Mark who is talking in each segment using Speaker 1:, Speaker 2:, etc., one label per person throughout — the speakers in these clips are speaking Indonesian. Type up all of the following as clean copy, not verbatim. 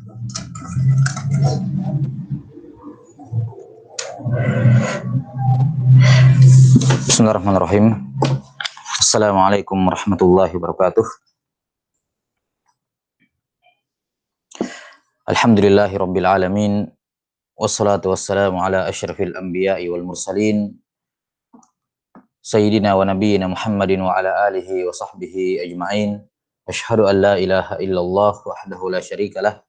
Speaker 1: Bismillahirrahmanirrahim. Assalamualaikum warahmatullahi wabarakatuh. Alhamdulillahi rabbil alamin. Wassalatu wassalamu ala asyrafil anbiya'i wal mursalin. Sayyidina wa nabiyyina Muhammadin wa ala alihi wa sahbihi ajma'in. Asyhadu an la ilaha illallah wahdahu la syarika lah.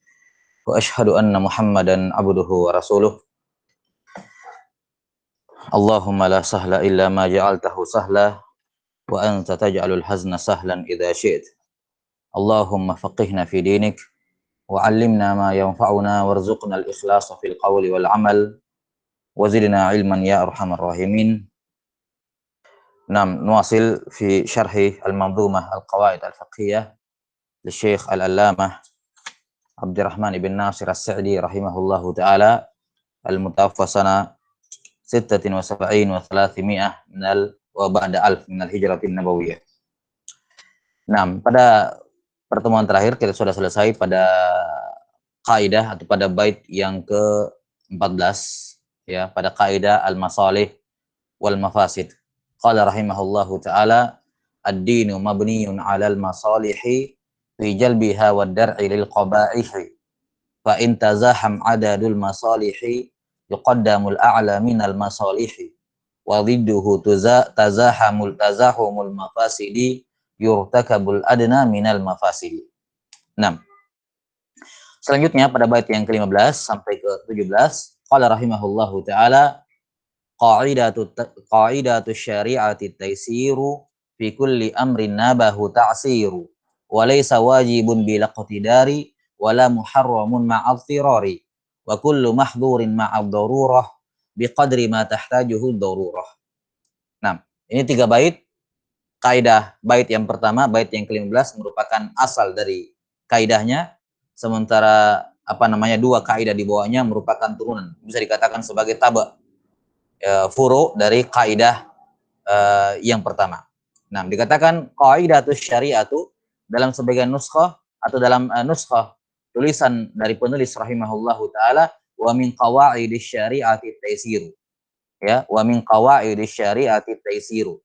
Speaker 1: Wa asyhadu anna Muhammadan abduhu wa rasuluh. Allahumma la sahla illa ma ja'altahu sahla. Wa anta taj'alul hazna sahlan idza syi'ta. Allahumma faqihna fi dinik wa 'allimna ma yanfa'una warzuqna al-ikhlasa fil qawli wal 'amal wa zidna 'ilman ya arhamar rahimin. Nuwasil fi syarhi al-manzumah al-qawaid al-fiqhiyah li Syekh al-Allamah Abdurrahman ibn Nasir as-Sa'di rahimahullahu ta'ala al-mutawaffa sana 76 wa 300 minal wa ba'da alf minal hijratin nabawiyah. Pada pertemuan terakhir kita sudah selesai pada kaidah atau pada bait yang ke-14 ya, pada kaidah al-masalih wal mafasid. Qala rahimahullahu taala ad-dinu mabniyun 'alal masalihi fi jalbiha wad dar'i lil qaba'ihi fa in tazaham 'adadul masalihi yuqaddamul a'la minal masalihi wa dhidduhu tazahumul mafasidi yurtakabul adna minal mafasidi. Selanjutnya pada bait yang ke-15 sampai ke-17 qala rahimahullahu taala qa'idatu syari'ati taysiru fi kulli amrin nabahu ta'siru wa laysa wajibun bil iqtidari wala muharramun ma'al firari wa kullu mahdhurin ma'ad darurah biqadri ma tahtajuhu darurah. Ini 3 bait kaidah. Bait yang pertama, bait yang ke-15 merupakan asal dari kaidahnya, sementara 2 kaidah di bawahnya merupakan turunan, bisa dikatakan sebagai taba furu dari kaidah yang pertama. Dikatakan qaidatus syari'atu dalam sebagian nuskhah atau dalam nuskhah tulisan dari penulis rahimahullahu taala wa min qawaidis syari'ati taysiru. Ya, wa min qawaidis syari'ati taysiru.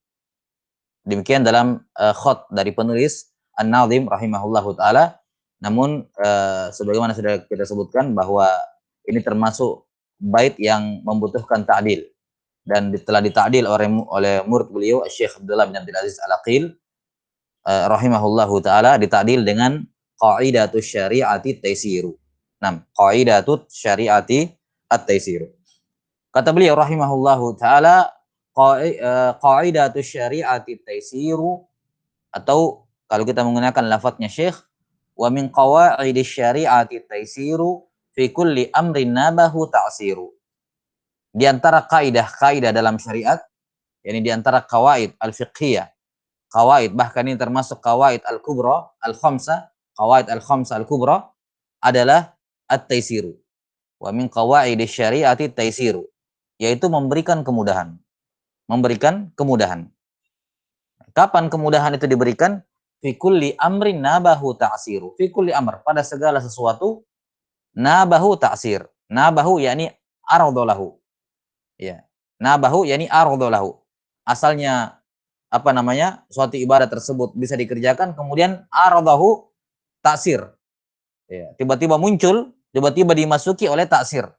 Speaker 1: Demikian dalam khat dari penulis An-Nazim rahimahullahu taala. Namun sebagaimana sudah kita sebutkan bahwa ini termasuk bait yang membutuhkan ta'dil dan telah dita'dil oleh murid beliau Syekh Abdullah bin Abdul Aziz Al-Aqil rahimahullahu taala, dita'dil dengan qaidatus syari'ati taysiru. Qaidatus syari'ati at-taysiru. Kata beliau rahimahullahu taala qaidatus syari'ati taysiru, atau kalau kita menggunakan lafadznya Syekh, wa min qawaidis syari'ati taysiru fi kulli amrin nabahu ta'siru. Di antara kaidah-kaidah dalam syariat, yakni di antara qawaid al-fiqhiyah, qawaid bahkan ini termasuk qawaid al-kubra al-khamsah, qawaid al-khamsah al-kubra adalah at-taysiru. Wa min qawaidis syari'ati taysiru, yaitu memberikan kemudahan. Memberikan kemudahan. Kapan kemudahan itu diberikan? Fi kulli amrin nabahu ta'siru. Fi kulli amr, pada segala sesuatu nabahu ta'sir. Nabahu yakni aradalahu. Ya. Nabahu yakni aradalahu. Asalnya suatu ibadah tersebut bisa dikerjakan, kemudian aradahu ta'sir. Ya, tiba-tiba muncul, tiba-tiba dimasuki oleh ta'sir.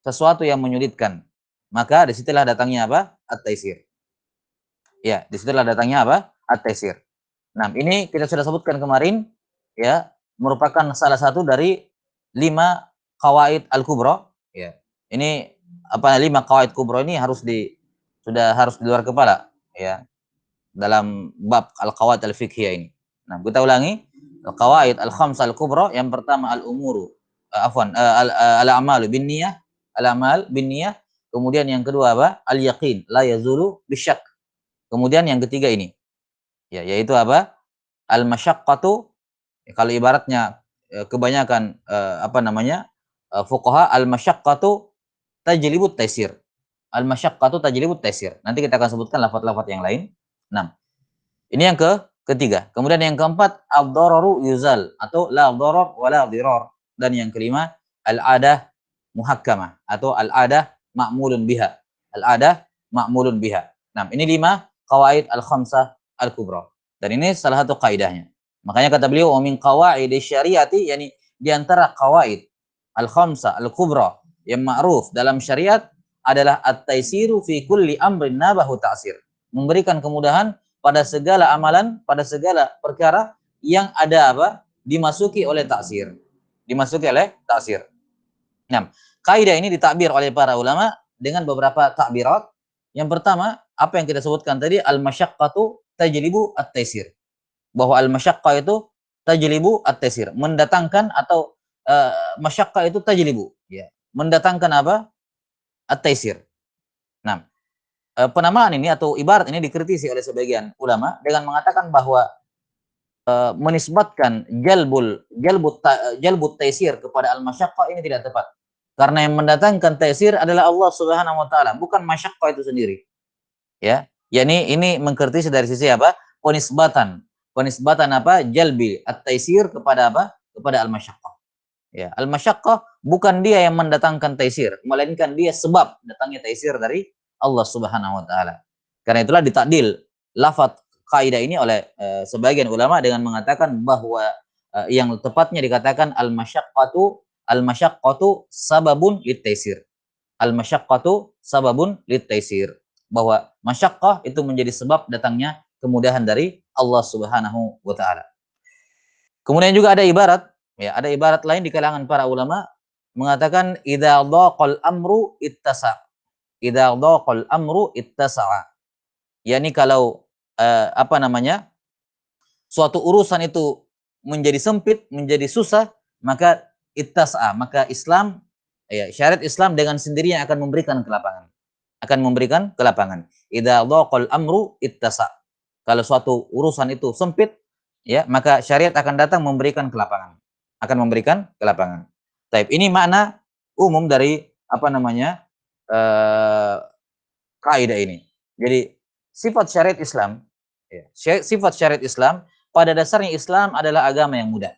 Speaker 1: Sesuatu yang menyulitkan. Maka disitulah datangnya At-taysir. Ya, disitulah datangnya At-taysir. Ini kita sudah sebutkan kemarin, ya, merupakan salah satu dari 5 qawaid al-kubra. Ya. Ini 5 qawaid kubra ini sudah harus di luar kepala, ya, dalam bab al-qawaid al-fiqhiyah ini. Kita ulangi. Al-qawaid al-khamsah al-kubra, yang pertama al-umuru, al-a'malu binniyah, al-a'mal binniyah. Kemudian yang kedua al-yaqin la yazulu bisyak. Kemudian yang ketiga ini, ya, yaitu al-masyaqqatu. Kalau ibaratnya kebanyakan fuqaha, al-masyaqqatu tajlibut taysir. Al-masyaqqatu tajlibut taysir. Nanti kita akan sebutkan lafaz-lafaz yang lain. Ini yang ketiga. Kemudian yang keempat, ad-dararu yuzal, atau la darar wa la dirar. dan yang kelima al-adah muhakkamah atau al-adah ma'mulun biha. Al-adah ma'mulun biha. Nah, ini 5 qawaid al-khamsah al-kubra. Dan ini salah satu kaidahnya. Makanya kata beliau, "Wa min qawaid syariati," yakni di antara qawaid al-khamsah al-kubra yang ma'ruf dalam syariat adalah at-taisiru fi kulli amrin nabahu ta'sir. Memberikan kemudahan pada segala amalan, pada segala perkara yang ada apa? Dimasuki oleh taksir. Dimasuki oleh taksir. Nah, kaidah ini ditakbir oleh para ulama dengan beberapa takbirat. Yang pertama, apa yang kita sebutkan tadi, al-masyaqqatu tajlibu at-taisir. Bahwa al-masyaqqah itu tajlibu at-taisir, mendatangkan atau masyaqqah itu tajlibu, ya. Mendatangkan apa? At-taisir. Nah, penamaan ini atau ibarat ini dikritisi oleh sebagian ulama dengan mengatakan bahwa menisbatkan jalbut taisir kepada al-masyaqqah ini tidak tepat. Karena yang mendatangkan taisir adalah Allah Subhanahu wa taala, bukan masyaqqah itu sendiri. Ya. Yani ini mengkritisi dari sisi apa? Penisbatan. Penisbatan apa? Jalbi at-taisir kepada apa? Kepada al-masyaqqah. Ya, al-masyaqqah bukan dia yang mendatangkan taisir, melainkan dia sebab datangnya taisir dari Allah Subhanahu wa taala. Karena itulah ditakdil lafaz kaidah ini oleh sebagian ulama dengan mengatakan bahwa yang tepatnya dikatakan al-masyaqqatu sababun lit-taisir. Al-masyaqqatu sababun lit-taisir. Bahwa masyaqqah itu menjadi sebab datangnya kemudahan dari Allah Subhanahu wa taala. Kemudian juga ada ibarat, ya, ada ibarat lain di kalangan para ulama mengatakan idza dhaqal amru ittasa. Idza dhaqal amru ittasa'a. Yani kalau apa namanya? Suatu urusan itu menjadi sempit, menjadi susah, maka ittasa, maka Islam, ya, syariat Islam dengan sendirinya akan memberikan kelapangan. Akan memberikan kelapangan. Idza dhaqal amru ittasa. Kalau suatu urusan itu sempit, ya, maka syariat akan datang memberikan kelapangan. Akan memberikan kelapangan. Taib, ini makna umum dari apa namanya? Kaidah ini. Jadi sifat syariat Islam, ya, sifat syariat Islam pada dasarnya Islam adalah agama yang mudah.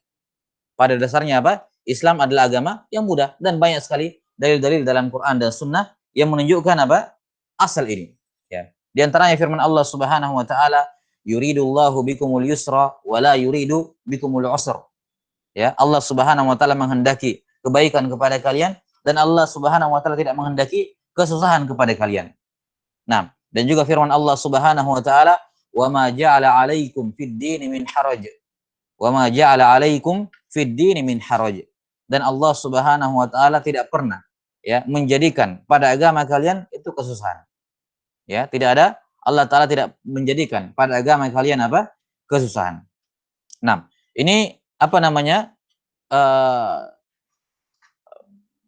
Speaker 1: Pada dasarnya apa? Islam adalah agama yang mudah dan banyak sekali dalil-dalil dalam Quran dan Sunnah yang menunjukkan apa? Asal ini. Ya. Di antaranya firman Allah Subhanahu wa taala, yuridullahu bikumul yusra wa la yuridu bikumul usra. Ya, Allah Subhanahu wa taala menghendaki kebaikan kepada kalian dan Allah Subhanahu wa taala tidak menghendaki kesusahan kepada kalian. Nah, dan juga firman Allah Subhanahu wa taala, "Wa ma ja'ala 'alaikum fid dini min haraj." Wa ma ja'ala 'alaikum fid dini min haraj. Dan Allah Subhanahu wa taala tidak pernah, ya, menjadikan pada agama kalian itu kesusahan. Ya, tidak ada, Allah taala tidak menjadikan pada agama kalian apa? Kesusahan. Nah, ini apa namanya?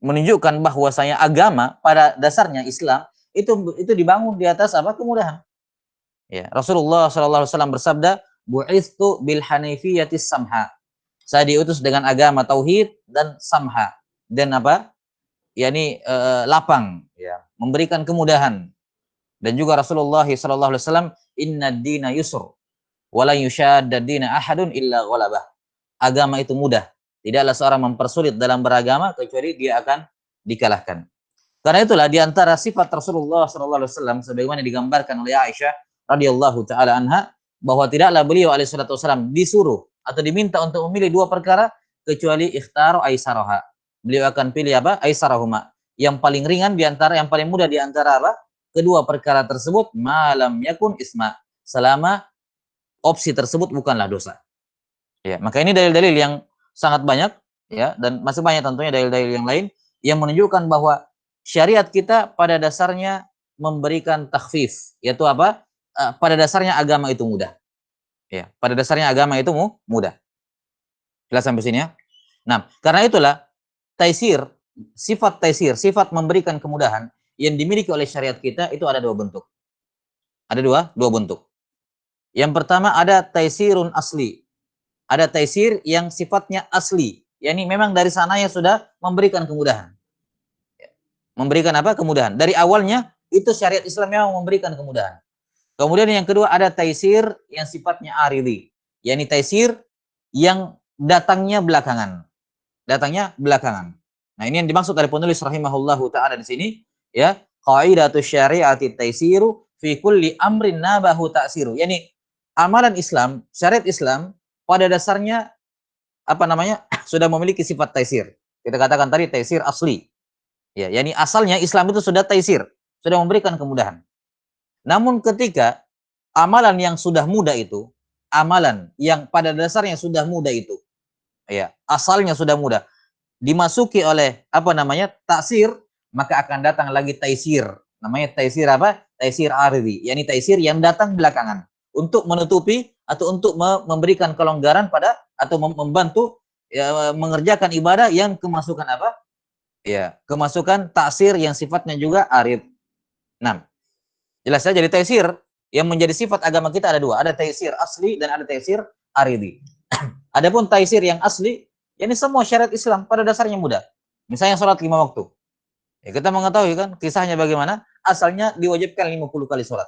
Speaker 1: Menunjukkan bahwasanya agama pada dasarnya Islam itu dibangun di atas apa? Kemudahan. Ya, Rasulullah sallallahu alaihi wasallam bersabda, "Bu'itsu bil hanifiyatis samha." Saya diutus dengan agama tauhid dan samha. Dan apa? yakni lapang, ya, memberikan kemudahan. Dan juga Rasulullah sallallahu alaihi wasallam, "Innad dina yusr wa la yushadda dina ahadun illa ghalabah." Agama itu mudah. Tidaklah seorang mempersulit dalam beragama kecuali dia akan dikalahkan. Karena itulah di antara sifat Rasulullah sallallahu alaihi wasallam sebagaimana digambarkan oleh Aisyah radhiyallahu taala anha bahwa tidaklah beliau alaihi salatu wasallam disuruh atau diminta untuk memilih dua perkara kecuali ikhtaru aisaraha. Beliau akan pilih apa? Aisarahuma. Yang paling ringan di antara, yang paling mudah di antara apa? Kedua perkara tersebut, malam yakun isma. Selama opsi tersebut bukanlah dosa. Ya, maka ini dalil-dalil yang sangat banyak, ya, dan masih banyak tentunya dalil-dalil yang lain yang menunjukkan bahwa syariat kita pada dasarnya memberikan takhfif, yaitu apa? Pada dasarnya agama itu mudah. Ya, pada dasarnya agama itu mudah. Jelas sampai sini ya? Nah, karena itulah taisir, sifat memberikan kemudahan yang dimiliki oleh syariat kita itu ada dua bentuk. Ada dua bentuk. Yang pertama ada taisirun asli. Ada taisir yang sifatnya asli, yakni memang dari sananya sudah memberikan kemudahan. Memberikan apa? Kemudahan. Dari awalnya itu syariat Islam memang memberikan kemudahan. Kemudian yang kedua ada taisir yang sifatnya aridi, yakni taisir yang datangnya belakangan. datangnya belakangan. Nah, ini yang dimaksud oleh penulis rahimahullahu taala di sini, ya, qaidatu syari'ati taisiru fi kulli amrin nabahu ta'siru. Yani amalan Islam, syariat Islam pada dasarnya apa namanya? Sudah memiliki sifat taisir. Kita katakan tadi taisir asli. Ya, yani asalnya Islam itu sudah taisir, sudah memberikan kemudahan. Namun ketika amalan yang sudah mudah itu, amalan yang pada dasarnya sudah mudah itu, ya, asalnya sudah mudah, dimasuki oleh apa namanya? Taksir, maka akan datang lagi taisir. Namanya taisir apa? Taisir aridi, yakni taisir yang datang belakangan untuk menutupi atau untuk memberikan kelonggaran pada atau membantu ya, mengerjakan ibadah yang kemasukan apa? Ya, kemasukan taksir yang sifatnya juga arid. Nah, jelas saja jadi taisir yang menjadi sifat agama kita ada dua, ada taisir asli dan ada taisir aridi. Adapun taisir yang asli, ini semua syariat Islam pada dasarnya mudah. Misalnya sholat 5 waktu. Ya, kita mengetahui kan kisahnya bagaimana? Asalnya diwajibkan 50 kali sholat.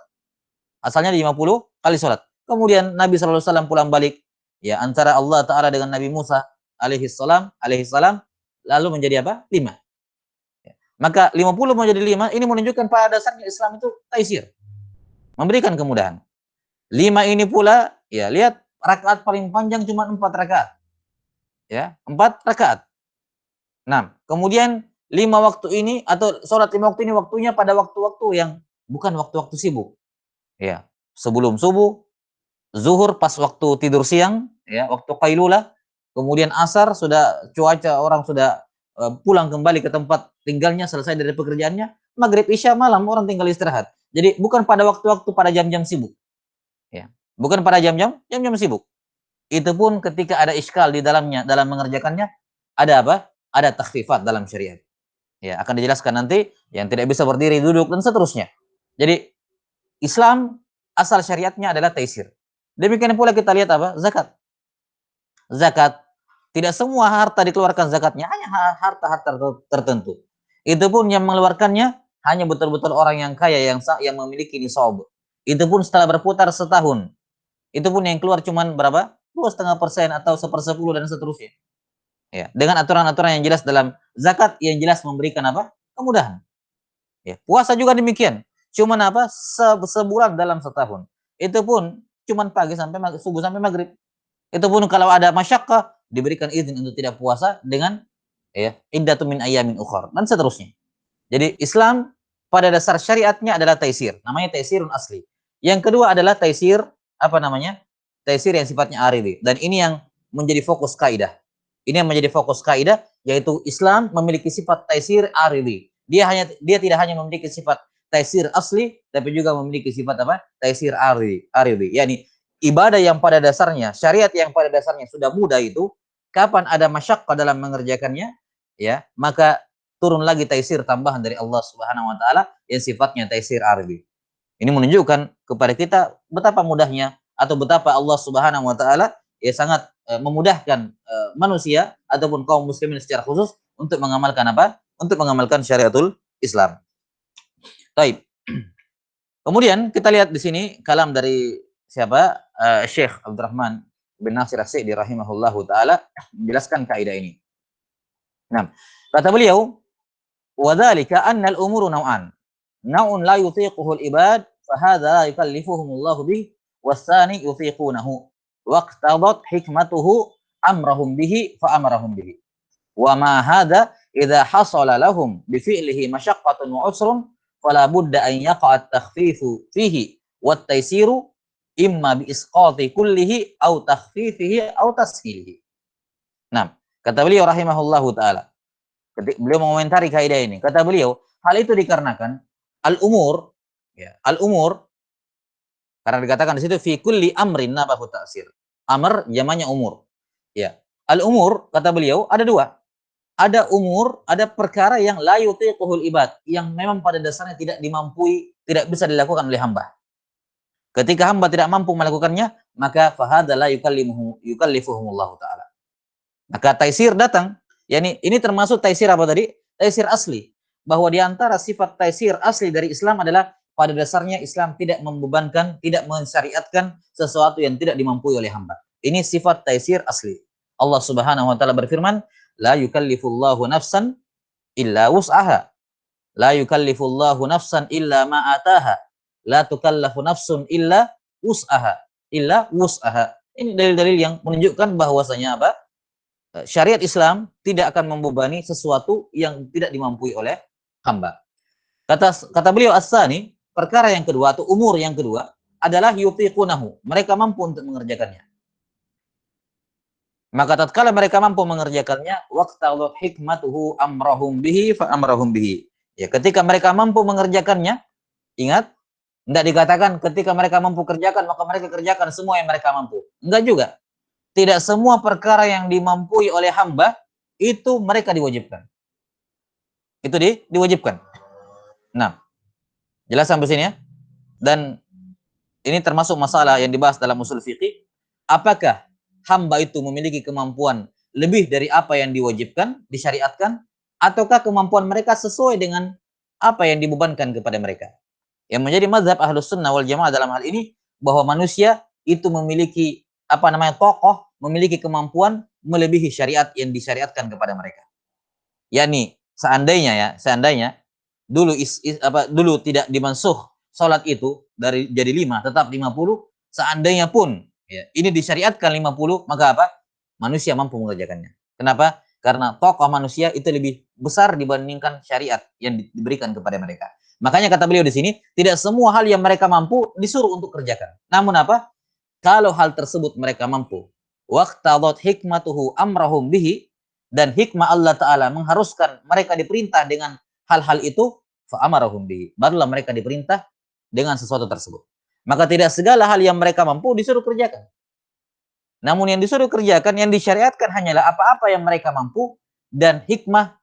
Speaker 1: Asalnya 50 kali sholat. Kemudian Nabi SAW pulang balik. Ya, antara Allah Ta'ala dengan Nabi Musa alaihissalam, lalu menjadi apa? 5. Ya. Maka 50 menjadi 5, ini menunjukkan pada dasarnya Islam itu taisir. Memberikan kemudahan. 5 ini pula, ya lihat rakaat paling panjang cuma 4 rakaat. Ya, 4 rakaat. Nah, kemudian 5 waktu ini atau sholat 5 waktu ini waktunya pada waktu-waktu yang bukan waktu-waktu sibuk. Ya, sebelum subuh, zuhur pas waktu tidur siang, ya, waktu qailulah, kemudian asar sudah cuaca orang sudah pulang kembali ke tempat tinggalnya, selesai dari pekerjaannya, maghrib isya malam orang tinggal istirahat. Jadi bukan pada waktu-waktu pada jam-jam sibuk. Ya, bukan pada jam-jam sibuk. Itu pun ketika ada iskal di dalamnya dalam mengerjakannya, ada apa? Ada takhfifat dalam syariat. Ya, akan dijelaskan nanti yang tidak bisa berdiri, duduk dan seterusnya. Jadi Islam asal syariatnya adalah taisir. Demikian pula kita lihat apa? Zakat. Zakat. Tidak semua harta dikeluarkan zakatnya, hanya harta-harta tertentu. Itu pun yang mengeluarkannya hanya betul-betul orang yang kaya yang memiliki nisab. Itu pun setelah berputar setahun. Itu pun yang keluar cuman berapa? 2,5% atau 1/10 dan seterusnya. Ya, dengan aturan-aturan yang jelas dalam zakat yang jelas memberikan apa? Kemudahan. Ya, puasa juga demikian. Cuman apa? Sebulan dalam setahun. Itu pun cuman pagi sampai subuh sampai maghrib. Itu pun kalau ada masyakkah diberikan izin untuk tidak puasa dengan ya iddatun min ayyamin ukhar dan seterusnya. Jadi Islam pada dasar syariatnya adalah taisir, namanya taisirun asli. Yang kedua adalah taisir apa namanya? Taisir yang sifatnya aridi, dan ini yang menjadi fokus kaidah. Ini yang menjadi fokus kaidah, yaitu Islam memiliki sifat taisir aridi. Dia tidak hanya memiliki sifat taisir asli, tapi juga memiliki sifat apa? Taisir aridi. Yani ibadah yang pada dasarnya, syariat yang pada dasarnya sudah mudah itu, kapan ada masyakkah dalam mengerjakannya, ya, maka turun lagi taisir tambahan dari Allah Subhanahu wa taala yang sifatnya taisir aridi. Ini menunjukkan kepada kita betapa mudahnya atau betapa Allah Subhanahu wa taala ya sangat memudahkan manusia ataupun kaum muslimin secara khusus untuk mengamalkan apa? Untuk mengamalkan syariatul Islam. Baik. Kemudian kita lihat di sini kalam dari siapa? Syekh Abdurrahman bin Nasir As-Sa'di rahimahullahu taala menjelaskan kaidah ini. Nah, kata beliau, "Wa dzalika anna al-umuru naw'an. Naw'un la yutiquhu al-ibad, fa hadza la yukallifuhumullahu bih, was-tsani yutiqunahu. Waqtadat hikmatuhu amrahum bihi fa amarahum bihi. Wa ma hadza idza hasala lahum bi fi'lihi masyaqqatun wa usrun fala budda an yaqa at-takhfifu fihi wat taysiru imma bi isqati kullihi aw takhfifihi aw tashilihi." Nah, kata beliau rahimahullahu taala, beliau mengomentari kaidah ini. Kata beliau, hal itu dikarenakan al-umur, ya, al-umur karena dikatakan di situ fi kulli amrin nabahu ta'sir. Amr jamannya umur. Ya. Al-umur kata beliau ada dua. Ada umur, ada perkara yang la yutiquhul ibad, yang memang pada dasarnya tidak dimampui, tidak bisa dilakukan oleh hamba. Ketika hamba tidak mampu melakukannya, maka fahadza la yukallifuhumullahu taala. Maka taisir datang. Yani ini termasuk taisir apa tadi? Taisir asli. Bahwa di antara sifat taisir asli dari Islam adalah pada dasarnya Islam tidak membebankan, tidak mensyariatkan sesuatu yang tidak dimampui oleh hamba. Ini sifat taisir asli. Allah Subhanahu wa taala berfirman, la yukallifullahu nafsan illa wus'aha. La yukallifullahu nafsan illa ma ataha. La tukallafu nafsun illa wus'aha. Illa wus'aha. Ini dalil-dalil yang menunjukkan bahwasanya apa? Syariat Islam tidak akan membebani sesuatu yang tidak dimampui oleh hamba. Kata beliau as-sani, perkara yang kedua atau umur yang kedua adalah yutiqunahu. Mereka mampu untuk mengerjakannya. Maka tatkala mereka mampu mengerjakannya, waqtalat hikmatuhu amrahum bihi fa amrahum bihi. Ya, ketika mereka mampu mengerjakannya, ingat, enggak dikatakan ketika mereka mampu kerjakan maka mereka kerjakan semua yang mereka mampu. Enggak juga. Tidak semua perkara yang dimampui oleh hamba itu mereka diwajibkan. Itu diwajibkan. Nah, jelas sampai sini ya. Dan ini termasuk masalah yang dibahas dalam usul fikih. Apakah hamba itu memiliki kemampuan lebih dari apa yang diwajibkan, disyariatkan, ataukah kemampuan mereka sesuai dengan apa yang dibebankan kepada mereka? Yang menjadi mazhab Ahlus Sunnah wal Jamaah dalam hal ini bahwa manusia itu memiliki tokoh, memiliki kemampuan melebihi syariat yang disyariatkan kepada mereka. Yani seandainya dulu tidak dimansuh salat itu dari jadi 5 tetap 50, seandainya pun ya, ini disyariatkan 50, maka apa? Manusia mampu mengerjakannya. Kenapa? Karena tokoh manusia itu lebih besar dibandingkan syariat yang diberikan kepada mereka. Makanya kata beliau di sini, tidak semua hal yang mereka mampu disuruh untuk kerjakan. Namun apa? Kalau hal tersebut mereka mampu, waqtadat hikmatuhu amrahum bihi, dan hikmah Allah Ta'ala mengharuskan mereka diperintah dengan hal-hal itu, fa'amarahum bihi, barulah mereka diperintah dengan sesuatu tersebut. Maka tidak segala hal yang mereka mampu disuruh kerjakan. Namun yang disuruh kerjakan, yang disyariatkan hanyalah apa-apa yang mereka mampu, dan hikmah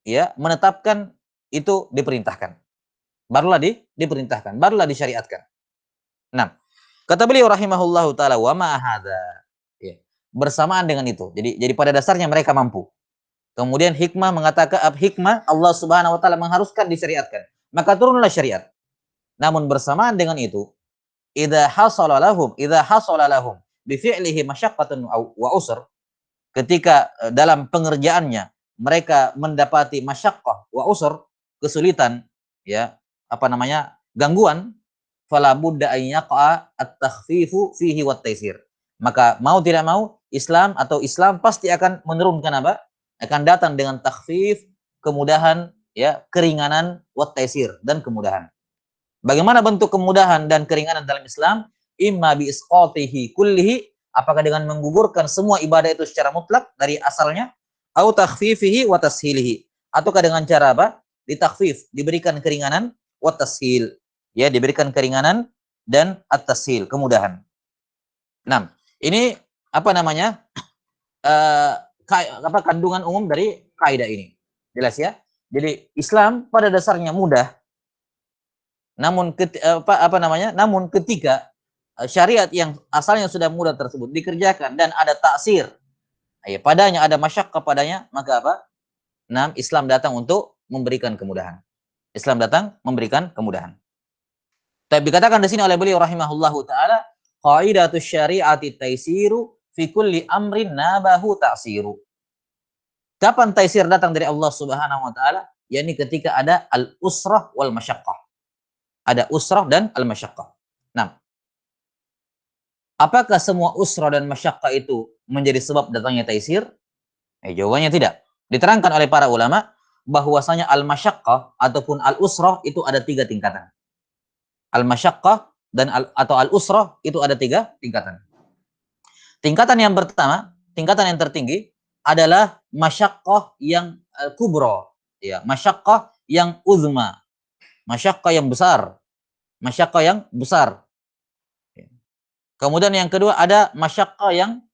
Speaker 1: ya menetapkan itu diperintahkan. Barulah diperintahkan, barulah disyariatkan. Nah, kata beliau rahimahullahu taala, wa ma hadza. Ya. Bersamaan dengan itu. Jadi pada dasarnya mereka mampu. Kemudian hikmah Allah Subhanahu wa taala mengharuskan disyariatkan. Maka turunlah syariat. Namun bersamaan dengan itu, idza hasala lahum bi fi'lihi masyaqqatun wa usr, ketika dalam pengerjaannya mereka mendapati masyaqqah wa usr, kesulitan, ya, gangguan, fala budda an yaqa at-takhfifu fihi wat taysir. Maka mau tidak mau Islam pasti akan menurunkan apa? Akan datang dengan takhfif, kemudahan, ya, keringanan, wat taysir, dan kemudahan. Bagaimana bentuk kemudahan dan keringanan dalam Islam? Imma bi isqatihi kullihi, apakah dengan menggugurkan semua ibadah itu secara mutlak dari asalnya, au takhfifihi wa tashilihi, ataukah dengan cara apa? Ditakhfif, diberikan keringanan, wa tashil, ya, diberikan keringanan dan at-tashil, kemudahan. Nah, ini kandungan umum dari kaidah ini. Jelas ya? Jadi Islam pada dasarnya mudah. Namun ketika syariat yang asalnya sudah mudah tersebut dikerjakan dan ada taksir, ya, padanya ada masyaqqah padanya, maka apa? Islam datang untuk memberikan kemudahan. Islam datang memberikan kemudahan. Tapi dikatakan di sini oleh beliau rahimahullahu taala, qaidatus syari'ati taisiru fi kulli amrin nabahu ta'siru. Kapan taisir datang dari Allah Subhanahu wa taala? Yakni ketika ada al-usrah wal masyaqqah. Ada usrah dan al-masyaqqah. Nah, apakah semua usrah dan masyaqqah itu menjadi sebab datangnya taisir? Jawabannya tidak. Diterangkan oleh para ulama bahwasanya al-masyaqqah ataupun al-usrah itu ada 3 tingkatan. Al-masyaqqah dan atau al-usrah itu ada 3 tingkatan. Tingkatan yang pertama, tingkatan yang tertinggi adalah masyaqqah yang kubra, ya, masyaqqah yang uzma, masyaqqah yang besar, masyaqqah yang besar. Kemudian yang kedua ada masyaqqah yang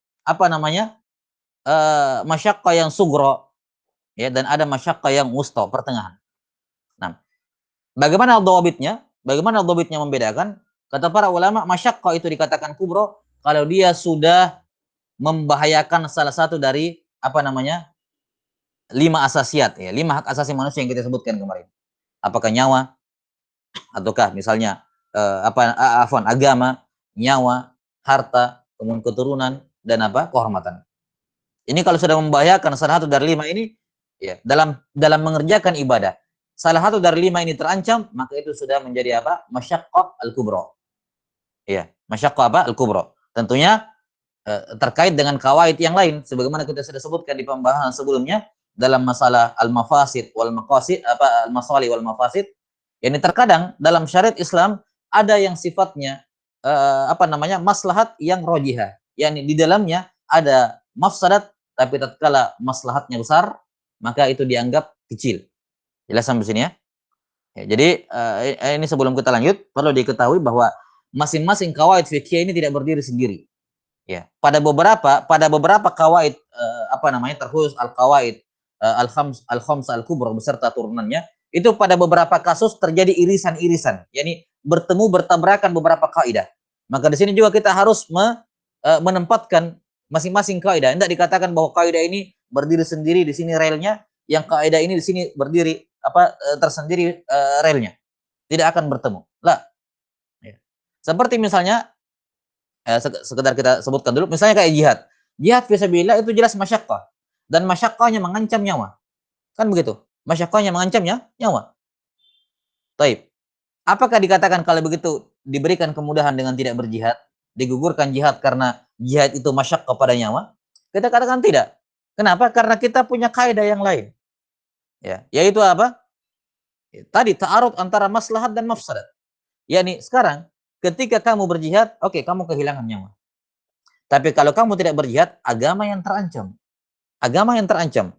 Speaker 1: masyaqqah yang sugra, ya, dan ada masyaqqah yang wusta, pertengahan. Nah, bagaimana dhawabitnya? Bagaimana dhawabitnya membedakan? Kata para ulama, masyaqqah itu dikatakan kubra kalau dia sudah membahayakan salah satu dari 5 asasiat, ya, 5 hak asasi manusia yang kita sebutkan kemarin. Apakah nyawa, ataukah misalnya agama, nyawa, harta, kemudian keturunan, dan kehormatan. Ini kalau sudah membahayakan salah satu dari 5 ini, ya, dalam mengerjakan ibadah, salah satu dari 5 ini terancam, maka itu sudah menjadi apa? Masyaqqah al-kubra. Ya, masyaqqah apa? Al-kubra. Tentunya terkait dengan kawaid yang lain sebagaimana kita sudah sebutkan di pembahasan sebelumnya dalam masalah al-mafasid wal maqasid, apa al-masalih wal mafasid. Yani terkadang dalam syariat Islam ada yang sifatnya apa namanya? Maslahat yang rajihah. Yani di dalamnya ada mafsadat tapi tatkala maslahatnya besar, maka itu dianggap kecil. Jelas sampai sini ya? Ya, jadi ini sebelum kita lanjut perlu diketahui bahwa masing-masing kawaid fikih ini tidak berdiri sendiri. Ya, pada beberapa kawaid apa namanya terkhusus al-kawaid al-khams al-kubra beserta turunannya, itu pada beberapa kasus terjadi irisan-irisan, yakni bertemu bertabrakan beberapa kaidah. Maka di sini juga kita harus menempatkan masing-masing kaidah. Tidak dikatakan bahwa kaidah ini berdiri sendiri di sini relnya, yang kaidah ini di sini berdiri tersendiri relnya. Tidak akan bertemu. Lah. Ya. Seperti misalnya sekedar kita sebutkan dulu, misalnya kayak jihad. Jihad fisabilillah itu jelas masyaqqah dan masyaqqahnya mengancam nyawa. Kan begitu? Masyaqqahnya mengancamnya nyawa. Taib. Apakah dikatakan kalau begitu diberikan kemudahan dengan tidak berjihad? Digugurkan jihad karena jihad itu masyaqqah pada nyawa? Kita katakan tidak. Kenapa? Karena kita punya kaidah yang lain. Ya, yaitu apa? Tadi ta'arud antara maslahat dan mafsadat. Yani sekarang ketika kamu berjihad, oke, kamu kehilangan nyawa. Tapi kalau kamu tidak berjihad, agama yang terancam. Agama yang terancam.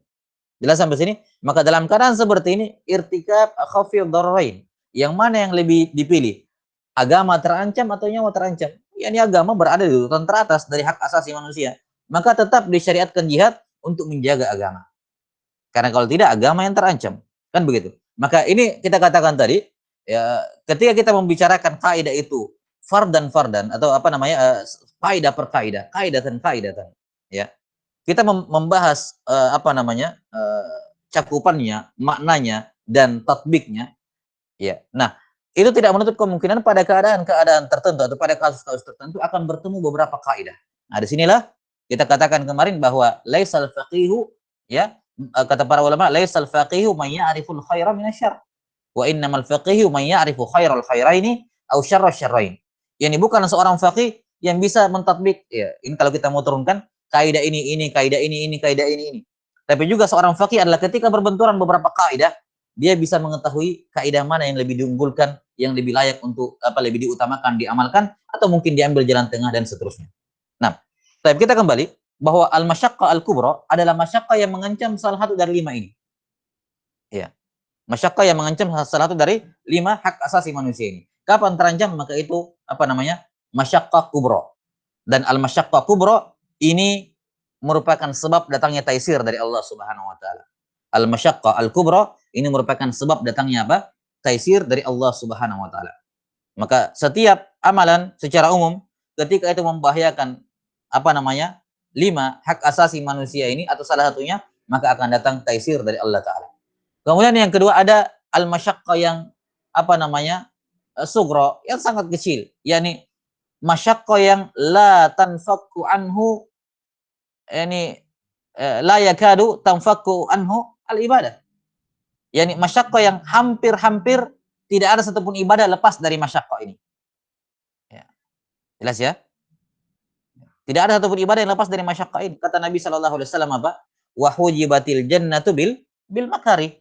Speaker 1: Jelas sampai sini? Maka dalam keadaan seperti ini, irtikab khafid dararain. Yang mana yang lebih dipilih? Agama terancam atau nyawa terancam? Ya, ini agama berada di urutan teratas dari hak asasi manusia. Maka tetap disyariatkan jihad untuk menjaga agama. Karena kalau tidak, agama yang terancam. Kan begitu. Maka ini kita katakan tadi, ya, ketika kita membicarakan kaidah itu fardan atau apa namanya kaidah per kaidah, kaidatan, ya. Kita membahas apa namanya cakupannya, maknanya dan tatbiknya, ya. Nah, itu tidak menutup kemungkinan pada keadaan-keadaan tertentu atau pada kasus-kasus tertentu akan bertemu beberapa kaidah. Nah, disinilah kita katakan kemarin bahwa laisal faqihu, ya, kata para ulama, laisal faqihu man ya'riful khaira minasyarr wa innamal faqihu man ya'rifu khairal khairaini aw syarras syarrain. Yani bukan seorang faqih yang bisa mentatbik, ya, ini kalau kita mau turunkan kaidah ini, kaidah ini, kaidah ini. Tapi juga seorang faqih adalah ketika berbenturan beberapa kaidah, dia bisa mengetahui kaidah mana yang lebih diunggulkan, yang lebih layak untuk apa lebih diutamakan diamalkan atau mungkin diambil jalan tengah dan seterusnya. Nah, tapi kita kembali bahwa al-masyaqqah al-kubra adalah masyaqqah yang mengancam salah satu dari 5 ini. Ya. Masyaqqah yang mengancam salah satu dari 5 hak asasi manusia ini. Kapan terancam? Maka itu apa namanya? Masyaqqah kubra. Dan al-masyaqqah kubra ini merupakan sebab datangnya taisir dari Allah Subhanahu wa taala. Al-masyaqqah al-kubra ini merupakan sebab datangnya apa? Taisir dari Allah Subhanahu wa taala. Maka setiap amalan secara umum ketika itu membahayakan apa namanya? 5 hak asasi manusia ini atau salah satunya, maka akan datang taisir dari Allah taala. Kemudian yang kedua ada al-masyaqqah yang apa namanya? Sughra, yang sangat kecil, yakni masyaqqah yang la tanfakku anhu, yani la yakadu tanfakku anhu al-ibadah. Yani masyaqqah yang hampir-hampir tidak ada satupun ibadah lepas dari masyaqqah ini. Ya. Jelas ya? Tidak ada satupun ibadah yang lepas dari masyaqqah ini. Kata Nabi sallallahu alaihi wasallam apa? Wa hujibatil jannatu bil makari.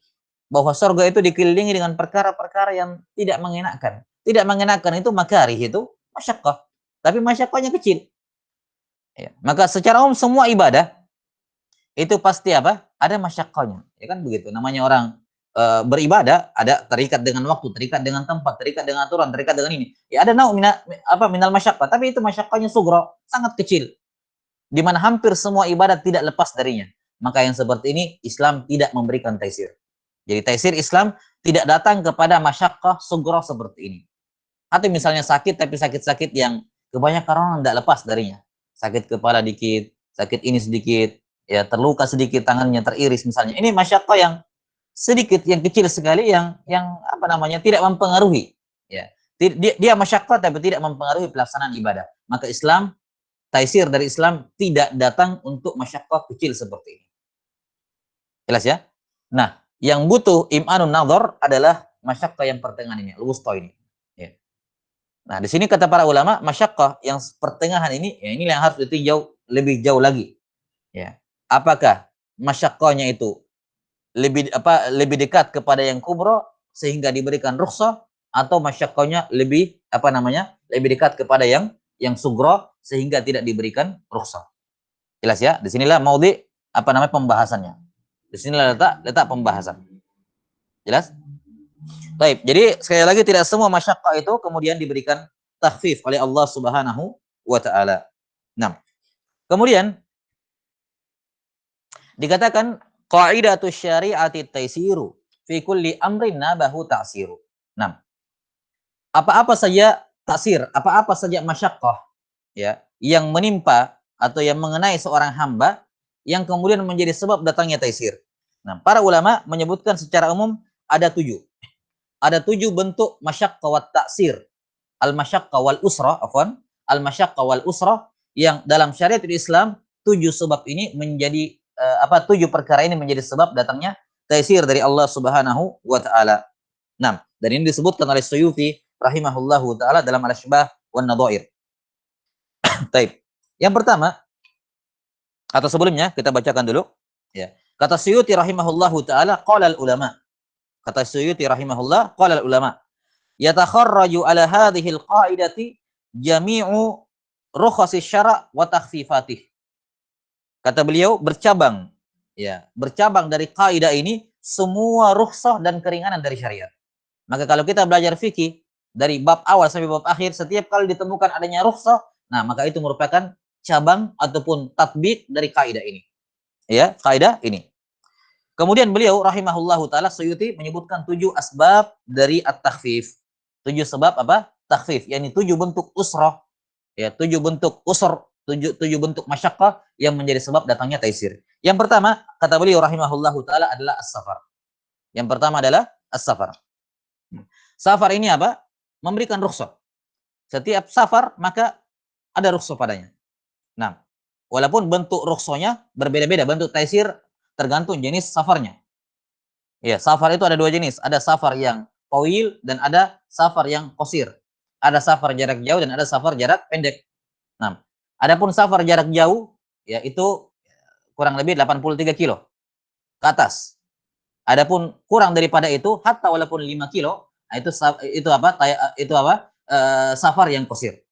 Speaker 1: Bahwa surga itu dikelilingi dengan perkara-perkara yang tidak mengenakan. Tidak mengenakan itu makari, itu masyaqqah. Tapi masyaqqahnya kecil. Ya. Maka secara umum semua ibadah itu pasti apa? Ada masyaqqahnya. Ya kan begitu. Namanya orang beribadah ada terikat dengan waktu, terikat dengan tempat, terikat dengan aturan, terikat dengan ini. Ya ada minal masyaqqah, tapi itu masyaqqahnya sughra, sangat kecil. Di mana hampir semua ibadah tidak lepas darinya. Maka yang seperti ini Islam tidak memberikan taisir. Jadi taisir Islam tidak datang kepada masyaqqah sughra seperti ini. Atau misalnya sakit tapi sakit-sakit yang kebanyakan orang tidak lepas darinya. Sakit kepala dikit, sakit ini sedikit, ya terluka sedikit tangannya teriris misalnya. Ini masyaqqah yang sedikit, yang kecil sekali, yang apa namanya tidak mempengaruhi. Ya, dia masyaqqah tapi tidak mempengaruhi pelaksanaan ibadah. Maka Islam taisir dari Islam tidak datang untuk masyaqqah kecil seperti ini. Jelas ya? Nah, yang butuh im'anun nadhar adalah masyaqqah yang pertengahan ini, al-wusta ini. Ya. Nah, di sini kata para ulama, masyaqqah yang pertengahan ini, ya ini yang harus ditinjau lebih jauh lagi. Ya. Apakah masyaqqahnya itu lebih dekat kepada yang kubro sehingga diberikan rukhsah, atau masyaqqahnya lebih dekat kepada yang sugro sehingga tidak diberikan rukhsah. Jelas ya? Di sinilah pembahasannya. Di sinilah letak pembahasan. Jelas? Baik, jadi sekali lagi tidak semua masyaqqah itu kemudian diberikan takhfif oleh Allah Subhanahu wa taala. Nah, kemudian dikatakan qaidatus syari'ati taisiru fi kulli amrin nabahu ta'siru. Nah, apa-apa saja taksir, apa-apa saja masyaqqah ya yang menimpa atau yang mengenai seorang hamba yang kemudian menjadi sebab datangnya taisir. Nah, para ulama menyebutkan secara umum ada 7. Ada 7 bentuk masyaqqah wa ta'sir. Al-masyaqqah wal usrah, al-masyaqqah wal usrah yang dalam syariat Islam 7 sebab ini menjadi 7 perkara ini menjadi sebab datangnya taisir dari Allah Subhanahu wa taala. Nah, dan ini disebutkan oleh Suyuti rahimahullahu taala dalam Al-Asybah wan Nadhair. Baik. Yang pertama, atau sebelumnya kita bacakan dulu ya. Kata Suyuti rahimahullahu taala qala al-ulama. Kata Suyuti rahimahullah qala al-ulama yatakharraju ala hadhihi al-qa'idati jami'u rukhasi syara' wa takhfifatih. Kata beliau bercabang dari kaidah ini semua rukhsah dan keringanan dari syariat. Maka kalau kita belajar fikih dari bab awal sampai bab akhir, setiap kali ditemukan adanya rukhsah, nah maka itu merupakan cabang ataupun tatbik dari kaidah ini. Ya, kaidah ini. Kemudian beliau rahimahullahu taala Suyuti menyebutkan 7 asbab dari at-takhfif. 7 sebab apa? Takhfif, yakni 7 bentuk usrah. Ya, 7 bentuk usr, 7 bentuk masyaqqah yang menjadi sebab datangnya taisir. Yang pertama, kata beliau rahimahullahu taala adalah as-safar. Yang pertama adalah as-safar. Safar ini apa? Memberikan rukhsah. Setiap safar maka ada rukhsah padanya. Nah, walaupun bentuk rukhsahnya berbeda-beda, bentuk taisir tergantung jenis safarnya. Ya, safar itu ada 2 jenis. Ada safar yang tawil dan ada safar yang qasir. Ada safar jarak jauh dan ada safar jarak pendek. Nah, adapun safar jarak jauh ya itu kurang lebih 83 kilo ke atas. Adapun kurang daripada itu, hatta walaupun 5 kilo, nah itu safar yang qasir.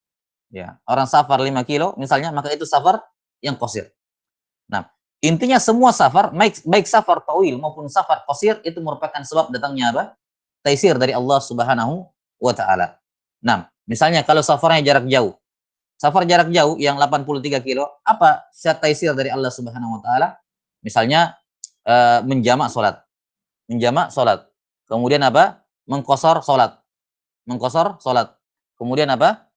Speaker 1: Ya, orang safar 5 kilo misalnya, maka itu safar yang qasir. Nah, intinya semua safar, baik safar tawil maupun safar qasir, itu merupakan sebab datangnya apa? Taisir dari Allah Subhanahu wa taala. Nah, misalnya kalau safarnya jarak jauh. Safar jarak jauh yang 83 kilo, apa taisir dari Allah Subhanahu wa taala? Misalnya menjamak salat. Menjamak salat. Kemudian apa? Mengqasar salat. Mengqasar salat. Kemudian apa?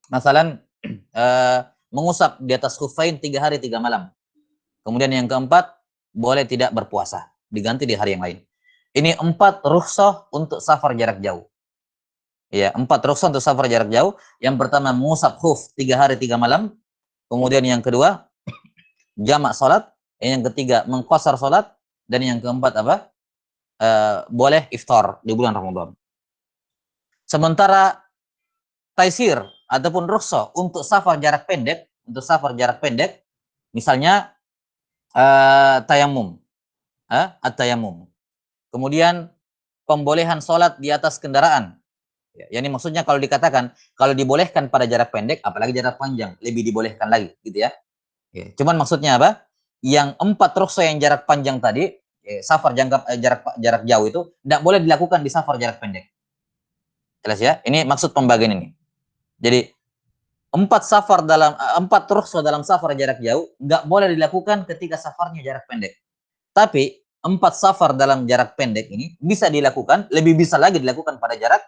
Speaker 1: Masalan mengusap di atas khuffain 3 hari 3 malam. Kemudian yang keempat, boleh tidak berpuasa, diganti di hari yang lain. Ini 4 rukhsah untuk safar jarak jauh. Ya, 4 rukhsah untuk safar jarak jauh. Yang pertama mengusap khuf 3 hari 3 malam. Kemudian yang kedua jamak salat, yang ketiga mengqasar salat, dan yang keempat apa? Boleh iftar di bulan Ramadan. Sementara taisir ataupun rukhsah untuk safar jarak pendek, misalnya tayamum, at-tayamum. Kemudian pembolehan sholat di atas kendaraan. Ya, ini maksudnya kalau dikatakan kalau dibolehkan pada jarak pendek, apalagi jarak panjang lebih dibolehkan lagi, gitu ya. Ya, cuman maksudnya apa? Yang 4 rukhsah yang jarak panjang tadi, safar jarak jauh itu tidak boleh dilakukan di safar jarak pendek. Jelas ya? Ini maksud pembagian ini. Jadi 4 rukhsah dalam safar jarak jauh nggak boleh dilakukan ketika safarnya jarak pendek. Tapi 4 safar dalam jarak pendek ini bisa dilakukan, lebih bisa lagi dilakukan pada jarak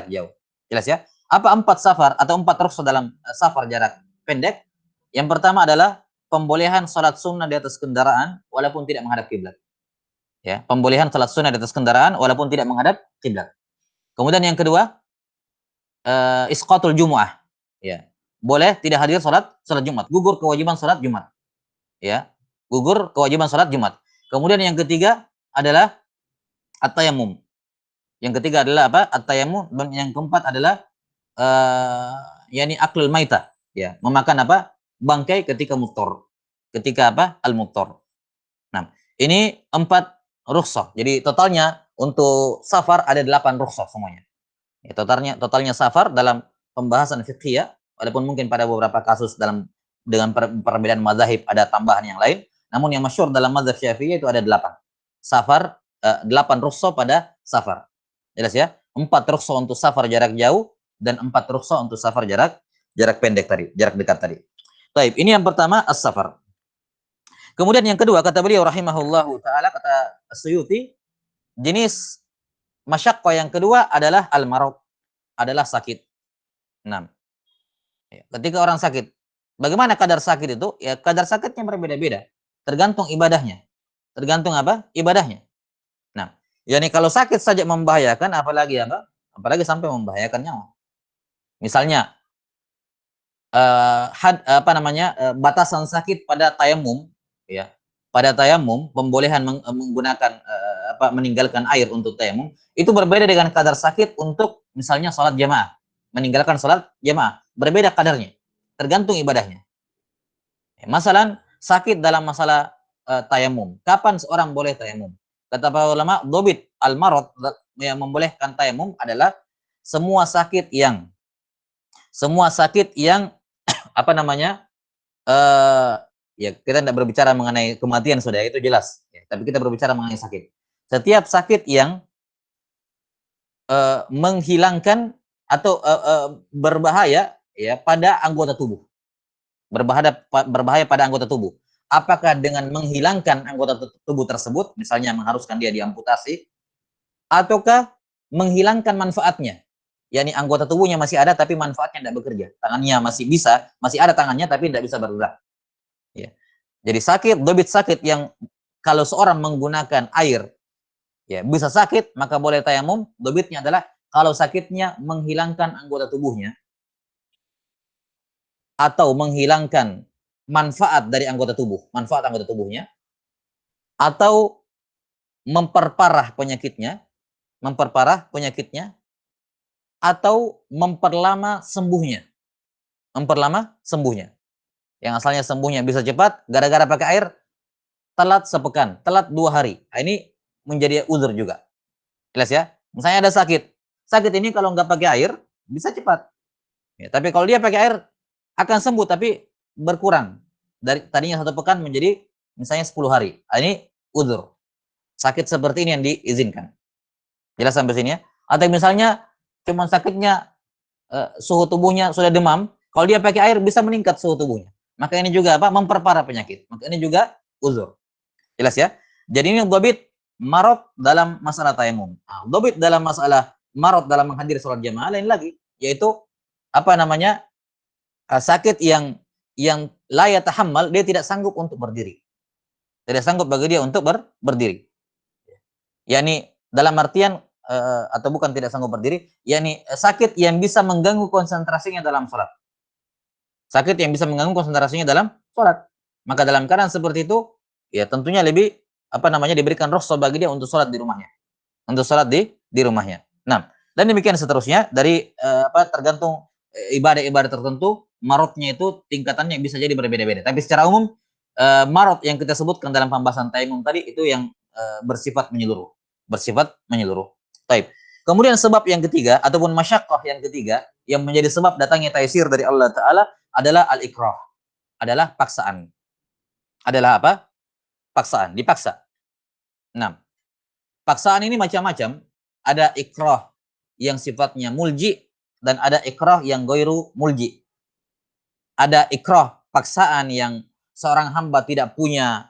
Speaker 1: jauh. Jelas ya? Apa 4 safar atau 4 rukhsah dalam safar jarak pendek? Yang pertama adalah pembolehan salat sunnah di atas kendaraan walaupun tidak menghadap kiblat. Ya, pembolehan salat sunnah di atas kendaraan walaupun tidak menghadap kiblat. Kemudian yang kedua, isqatul jumu'ah. Ya. boleh tidak hadir salat Jumat, gugur kewajiban salat Jumat. Ya. Gugur kewajiban salat Jumat. Kemudian yang ketiga adalah at-tayammum. Yang ketiga adalah apa? At-tayammum, dan yang keempat adalah yakni aklul maita, ya, memakan apa? Bangkai ketika muftar. Ketika apa? Al-muftar. Nah, ini 4 rukhsah. Jadi totalnya untuk safar ada 8 rukhsah semuanya. Ya, totalnya safar dalam pembahasan fikih, walaupun mungkin pada beberapa kasus dengan perbedaan mazhab ada tambahan yang lain, namun yang masyhur dalam mazhab Syafi'i itu ada 8. Safar 8 rukhsah pada safar. Jelas ya? 4 rukhsah untuk safar jarak jauh dan 4 rukhsah untuk safar jarak pendek tadi, jarak dekat tadi. Baik, ini yang pertama as-safar. Kemudian yang kedua kata beliau rahimahullahu taala, kata Suyuti, jenis masyaqqah yang kedua adalah al-marad, adalah sakit. 6. Ya, ketika orang sakit, bagaimana kadar sakit itu? Ya, kadar sakitnya berbeda-beda, tergantung ibadahnya. Tergantung apa? Ibadahnya. Nah, yakni kalau sakit saja membahayakan, apalagi apa? Apalagi sampai membahayakan nyawa. Misalnya batasan sakit pada tayamum, ya. Pada tayamum, pembolehan menggunakan meninggalkan air untuk tayamum itu berbeda dengan kadar sakit untuk misalnya sholat jamaah. Meninggalkan sholat jamaah berbeda kadarnya, tergantung ibadahnya. Masalah sakit dalam masalah tayamum. Kapan seorang boleh tayamum? Kata para ulama, dobit al-marad yang membolehkan tayamum adalah semua sakit yang apa namanya, ya kita tidak berbicara mengenai kematian sudah, itu jelas, ya, tapi kita berbicara mengenai sakit. Setiap sakit yang menghilangkan atau berbahaya, ya, pada anggota tubuh, berbahaya pada anggota tubuh. Apakah dengan menghilangkan anggota tubuh tersebut, misalnya mengharuskan dia diamputasi, ataukah menghilangkan manfaatnya, yakni anggota tubuhnya masih ada tapi manfaatnya tidak bekerja, tangannya masih ada tangannya tapi tidak bisa bergerak. Ya. Jadi dobit sakit yang kalau seorang menggunakan air, ya, bisa sakit, maka boleh tayamum. Dobitnya adalah kalau sakitnya menghilangkan anggota tubuhnya atau menghilangkan manfaat dari manfaat anggota tubuhnya, atau memperparah penyakitnya, atau memperlama sembuhnya. Yang asalnya sembuhnya bisa cepat, gara-gara pakai air telat sepekan, telat 2 hari. Nah, ini menjadi uzur juga. Jelas ya? Misalnya ada sakit ini kalau nggak pakai air bisa cepat. Ya, tapi kalau dia pakai air akan sembuh tapi berkurang. Dari tadinya 1 pekan menjadi misalnya 10 hari. Nah, ini uzur. Sakit seperti ini yang diizinkan. Jelas sampai sini ya? Atau misalnya cuma sakitnya suhu tubuhnya sudah demam, kalau dia pakai air bisa meningkat suhu tubuhnya. Maka ini juga apa? Memperparah penyakit. Maka ini juga uzur. Jelas ya? Jadi ini dhabit marad dalam masalah tayamum. Dhabit dalam masalah marad dalam menghadiri sholat jamaah lain lagi, yaitu apa namanya? Sakit yang la yatahammal, dia tidak sanggup untuk berdiri. Tidak sanggup bagi dia untuk berdiri. Yani dalam artian atau bukan tidak sanggup berdiri, yakni sakit yang bisa mengganggu konsentrasinya dalam sholat. Sakit yang bisa mengganggu konsentrasinya dalam sholat. Maka dalam keadaan seperti itu, ya tentunya lebih diberikan rukhsah bagi dia untuk sholat di rumahnya. Untuk sholat di rumahnya. Nah, dan demikian seterusnya dari tergantung ibadah-ibadah tertentu, marotnya itu tingkatannya bisa jadi berbeda-beda. Tapi secara umum marot yang kita sebutkan dalam pembahasan tayamum tadi itu yang bersifat menyeluruh. Baik. Kemudian sebab yang ketiga ataupun masyaqqah yang ketiga yang menjadi sebab datangnya taisir dari Allah Ta'ala adalah al-ikrah. Adalah paksaan. Adalah apa? Paksaan, dipaksa. Nah, paksaan ini macam-macam. Ada ikrah yang sifatnya mulji dan ada ikrah yang ghairu mulji. Ada ikrah, paksaan yang seorang hamba tidak punya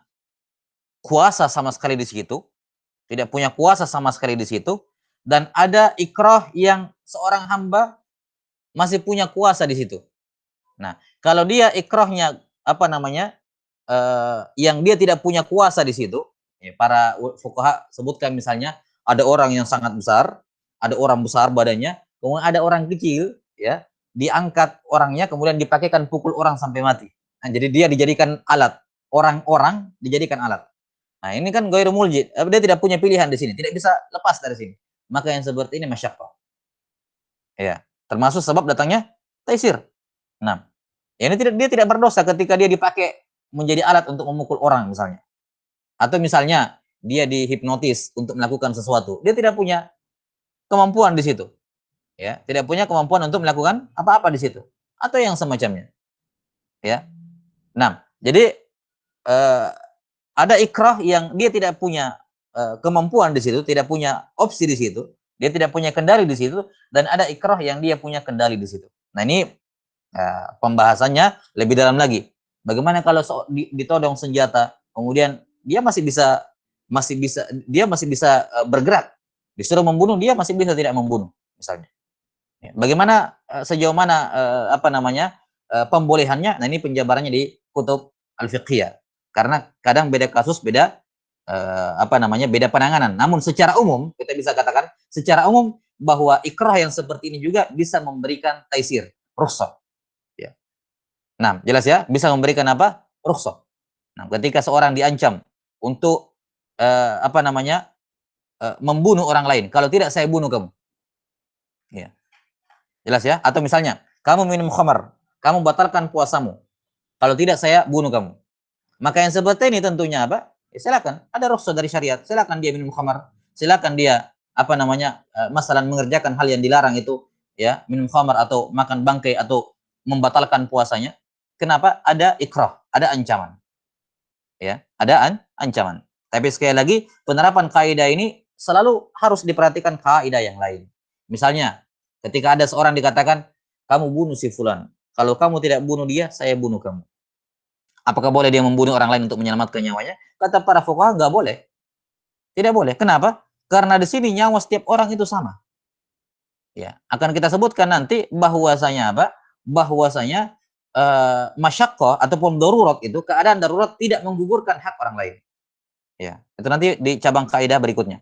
Speaker 1: kuasa sama sekali di situ, tidak punya kuasa sama sekali di situ, dan ada ikrah yang seorang hamba masih punya kuasa di situ. Nah, kalau dia ikrahnya yang dia tidak punya kuasa di situ, ya, para fuqaha sebutkan misalnya ada orang yang sangat besar, ada orang besar badannya, kemudian ada orang kecil, ya, diangkat orangnya kemudian dipakaikan pukul orang sampai mati. Nah, jadi dia dijadikan alat, orang-orang dijadikan alat. Nah, ini kan ghairu muljid, dia tidak punya pilihan di sini, tidak bisa lepas dari sini. Maka yang seperti ini masyaqqah. Ya, termasuk sebab datangnya taisir. Nah, ini dia tidak berdosa ketika dia dipakai menjadi alat untuk memukul orang misalnya. Atau misalnya dia dihipnotis untuk melakukan sesuatu. Dia tidak punya kemampuan di situ. Ya, tidak punya kemampuan untuk melakukan apa-apa di situ. Atau yang semacamnya. Ya. Nah, jadi eh, ada ikrah yang dia tidak punya kemampuan di situ, tidak punya opsi di situ, dia tidak punya kendali di situ, dan ada ikrah yang dia punya kendali di situ. Nah, ini pembahasannya lebih dalam lagi. Bagaimana kalau ditodong senjata, kemudian dia masih bisa bergerak. Disuruh membunuh dia masih bisa tidak membunuh, misalnya. Ya, bagaimana sejauh mana pembolehannya? Nah, ini penjabarannya di kutub al-fiqhiyah. Karena kadang beda kasus, beda beda penanganan. Namun secara umum kita bisa katakan secara umum bahwa ikrah yang seperti ini juga bisa memberikan taisir, rukhsah. Ya. Nah, jelas ya, bisa memberikan apa? Rukhsah. Nah, ketika seorang diancam untuk membunuh orang lain, kalau tidak saya bunuh kamu. Ya. Jelas ya? Atau misalnya, kamu minum khamar, kamu batalkan puasamu. Kalau tidak saya bunuh kamu. Maka yang seperti ini tentunya apa? Ya, silakan, ada rukhsah dari syariat. Silakan dia minum khamar, silakan dia masalah mengerjakan hal yang dilarang itu, ya, minum khamar atau makan bangkai atau membatalkan puasanya. Kenapa? Ada ikrah, ada ancaman. Ya, ada ancaman. Tapi sekali lagi, penerapan kaidah ini selalu harus diperhatikan kaidah yang lain. Misalnya, ketika ada seorang dikatakan, kamu bunuh si fulan. Kalau kamu tidak bunuh dia, saya bunuh kamu. Apakah boleh dia membunuh orang lain untuk menyelamatkan nyawanya? Kata para fuqaha, nggak boleh. Tidak boleh. Kenapa? Karena di sini nyawa setiap orang itu sama. Ya, akan kita sebutkan nanti bahwasanya apa? Bahwasanya masyaqqah ataupun darurat itu, keadaan darurat tidak menggugurkan hak orang lain. Ya, itu nanti di cabang kaidah berikutnya.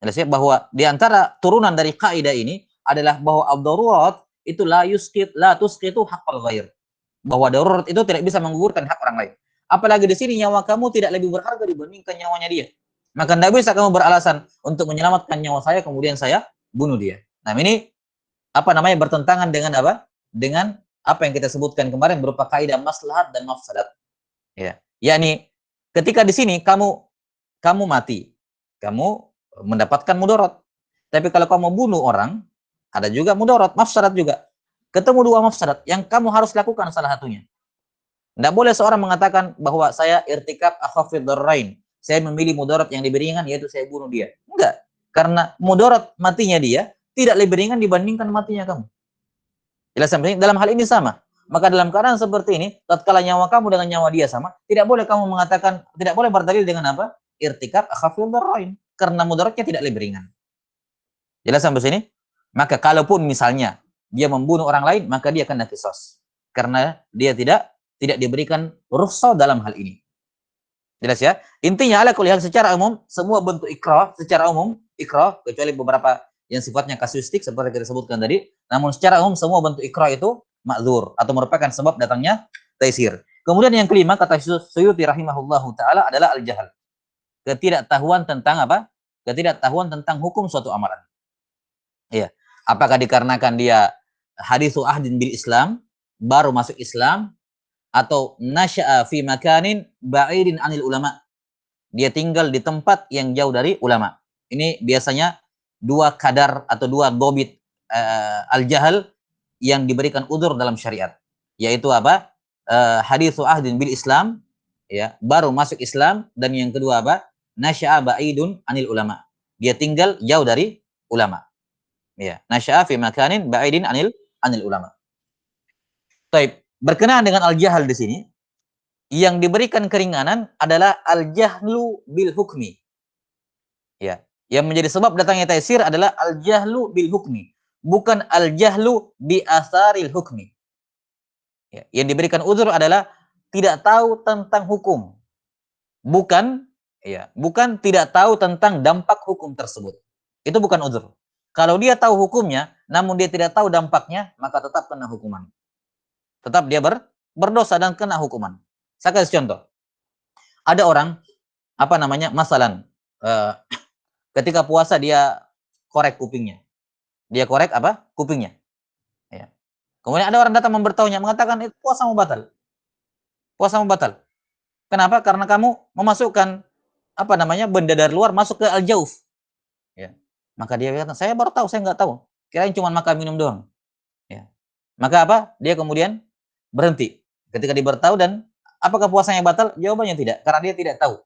Speaker 1: Jelas ya, bahwa di antara turunan dari kaidah ini adalah bahwa ad-darurat itu la tusqitu haqqal ghair. Bahwa darurat itu tidak bisa menggugurkan hak orang lain. Apalagi di sini nyawa kamu tidak lebih berharga dibandingkan nyawanya dia. Maka tidak bisa kamu beralasan untuk menyelamatkan nyawa saya kemudian saya bunuh dia. Nah, ini bertentangan dengan apa? Dengan apa yang kita sebutkan kemarin berupa kaidah maslahat dan mafsadat. Ya. Yakni ketika di sini kamu mati, kamu mendapatkan mudarat. Tapi kalau kamu bunuh orang, ada juga mudarat, mafsadat juga. Ketemu dua mafsadat yang kamu harus lakukan salah satunya. Tidak boleh seorang mengatakan bahwa saya irtikab akhafid darrain. Saya memilih mudarat yang lebih ringan, yaitu saya bunuh dia. Enggak. Karena mudarat matinya dia tidak lebih ringan dibandingkan matinya kamu. Jelas sampai dalam hal ini sama. Maka dalam keadaan seperti ini, tatkala nyawa kamu dengan nyawa dia sama, tidak boleh kamu mengatakan, tidak boleh berdalil dengan apa? Irtikab akhafil darrain. Karena mudaratnya tidak lebih ringan. Jelas sampai sini? Maka kalaupun misalnya dia membunuh orang lain, maka dia kena qisas. Karena dia tidak diberikan rukhsah dalam hal ini. Jelas ya? Intinya ala kulli hal secara umum, semua bentuk ikrah secara umum, ikrah kecuali beberapa yang sifatnya kasuistik seperti kita sebutkan tadi, namun secara umum semua bentuk ikrah itu ma'dzur atau merupakan sebab datangnya taisir. Kemudian yang kelima kata Suyuti rahimahullahu taala adalah al-jahal. Ketidaktahuan tentang apa? Ketidaktahuan tentang hukum suatu amalan. Iya. Apakah dikarenakan dia haditsu ahdin bil Islam, baru masuk Islam, atau nasya'a fi makanin ba'idin anil ulama. Dia tinggal di tempat yang jauh dari ulama. Ini biasanya dua kadar atau dua dobit al-jahal yang diberikan udzur dalam syariat. Yaitu apa? Haditsu ahdin bil Islam, ya, baru masuk Islam, dan yang kedua apa? Nasya'a ba'idun anil ulama. Dia tinggal jauh dari ulama. Ya, nasya'a fi makanin ba'idin anil ulama. Baik, berkenaan dengan al-jahal di sini, yang diberikan keringanan adalah al-jahlu bil hukmi. Ya, yang menjadi sebab datangnya taisir adalah al-jahlu bil hukmi, bukan al-jahlu bi asaril hukmi. Ya, yang diberikan uzur adalah tidak tahu tentang hukum. Bukan tidak tahu tentang dampak hukum tersebut. Itu bukan uzur. Kalau dia tahu hukumnya, namun dia tidak tahu dampaknya, maka tetap kena hukuman. Tetap dia berdosa dan kena hukuman. Saya kasih contoh. Ada orang, apa namanya, masalan, uh, ketika puasa dia korek kupingnya. Dia korek apa? Kupingnya. Ya. Kemudian ada orang datang memberitahunya, mengatakan itu puasamu batal. Puasamu batal. Kenapa? Karena kamu memasukkan apa namanya benda dari luar masuk ke al-jauf. Ya. Maka dia kata, saya baru tahu, saya nggak tahu. Kirain cuma makan minum doang. Ya. Maka apa? Dia kemudian berhenti. Ketika diberitahu dan apakah puasanya batal? Jawabannya tidak, karena dia tidak tahu.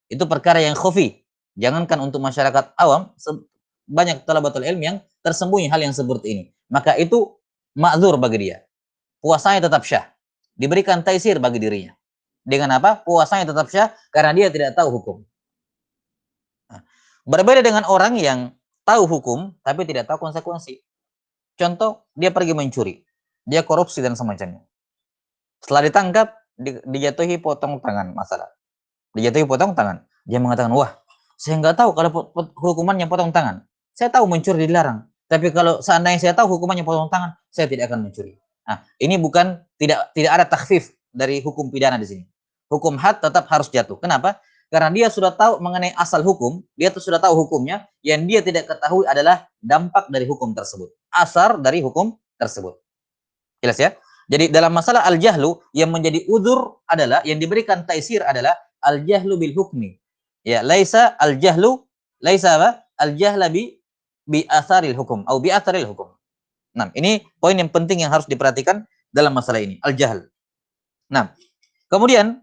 Speaker 1: Itu perkara yang khafi. Jangankan untuk masyarakat awam, banyak talabatul ilmi yang tersembunyi hal yang seperti ini. Maka itu ma'dzur bagi dia. Puasanya tetap syah. Diberikan taisir bagi dirinya. Dengan apa? Puasanya tetap syah karena dia tidak tahu hukum. Nah, berbeda dengan orang yang tahu hukum tapi tidak tahu konsekuensi. Contoh, dia pergi mencuri. Dia korupsi dan semacamnya. Setelah ditangkap, dijatuhi potong tangan masalah. Dijatuhi potong tangan. Dia mengatakan, wah, saya nggak tahu kalau hukumannya potong tangan. Saya tahu mencuri dilarang. Tapi kalau seandainya saya tahu hukumannya potong tangan, saya tidak akan mencuri. Nah, ini bukan tidak ada takhfif dari hukum pidana di sini. Hukum had tetap harus jatuh. Kenapa? Karena dia sudah tahu mengenai asal hukum, dia tuh sudah tahu hukumnya, yang dia tidak ketahui adalah dampak dari hukum tersebut. Asar dari hukum tersebut. Jelas ya? Jadi dalam masalah al-jahlu yang menjadi udzur adalah yang diberikan taisir adalah al-jahlu bil hukmi. Ya, laisa al-jahlu laisa apa? Al-jahla bi atharil hukum atau bi atharil hukum. Nah, ini poin yang penting yang harus diperhatikan dalam masalah ini, al-jahl. Nah, kemudian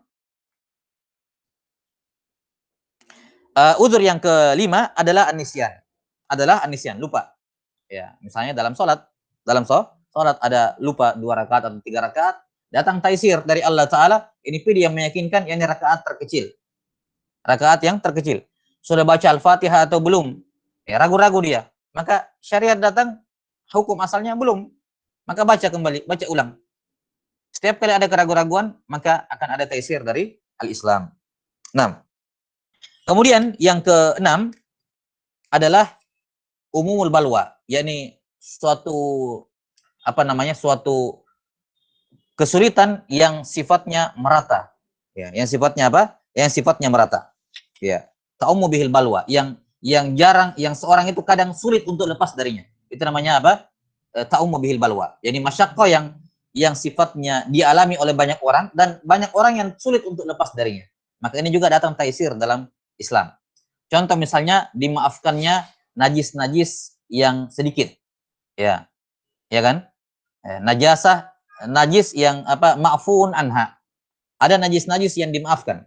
Speaker 1: udzur yang kelima adalah anisyan. Adalah anisyan, lupa. Ya, misalnya dalam salat ada lupa 2 rakaat atau 3 rakaat, datang taisir dari Allah Ta'ala, ini pilih yang meyakinkan, ini rakaat terkecil. Rakaat yang terkecil. Sudah baca Al-Fatihah atau belum? Ya, ragu-ragu dia. Maka syariat datang, hukum asalnya belum. Maka baca kembali, baca ulang. Setiap kali ada keraguan-raguan, maka akan ada taisir dari al-Islam. 6. Kemudian yang ke-6 adalah umumul balwa, yakni suatu apa namanya suatu kesulitan yang sifatnya merata. Ya, yang sifatnya apa? Yang sifatnya merata. Ya. Ta'ummu bihil balwa, yang jarang, yang seorang itu kadang sulit untuk lepas darinya. Itu namanya apa? Ta'ummu bihil balwa. Jadi masyaqqah yang sifatnya dialami oleh banyak orang dan banyak orang yang sulit untuk lepas darinya. Maka ini juga datang taisir dalam Islam. Contoh misalnya dimaafkannya najis-najis yang sedikit. Ya. Ya kan? Najasah, najis yang apa? Ma'fuun anha. Ada najis-najis yang dimaafkan.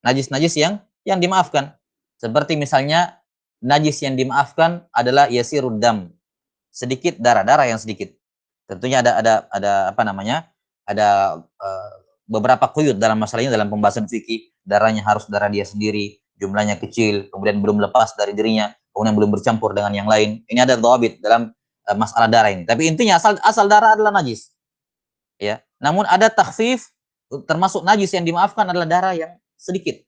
Speaker 1: Najis-najis yang dimaafkan. Seperti misalnya najis yang dimaafkan adalah yasirud dam. Sedikit darah yang sedikit. Tentunya ada apa namanya? Ada beberapa quyud dalam masalah ini dalam pembahasan fikih. Darahnya harus darah dia sendiri, jumlahnya kecil, kemudian belum lepas dari dirinya, kemudian belum bercampur dengan yang lain. Ini ada dhawabit dalam masalah darah ini. Tapi intinya asal darah adalah najis. Ya. Namun ada takhfif, termasuk najis yang dimaafkan adalah darah yang sedikit.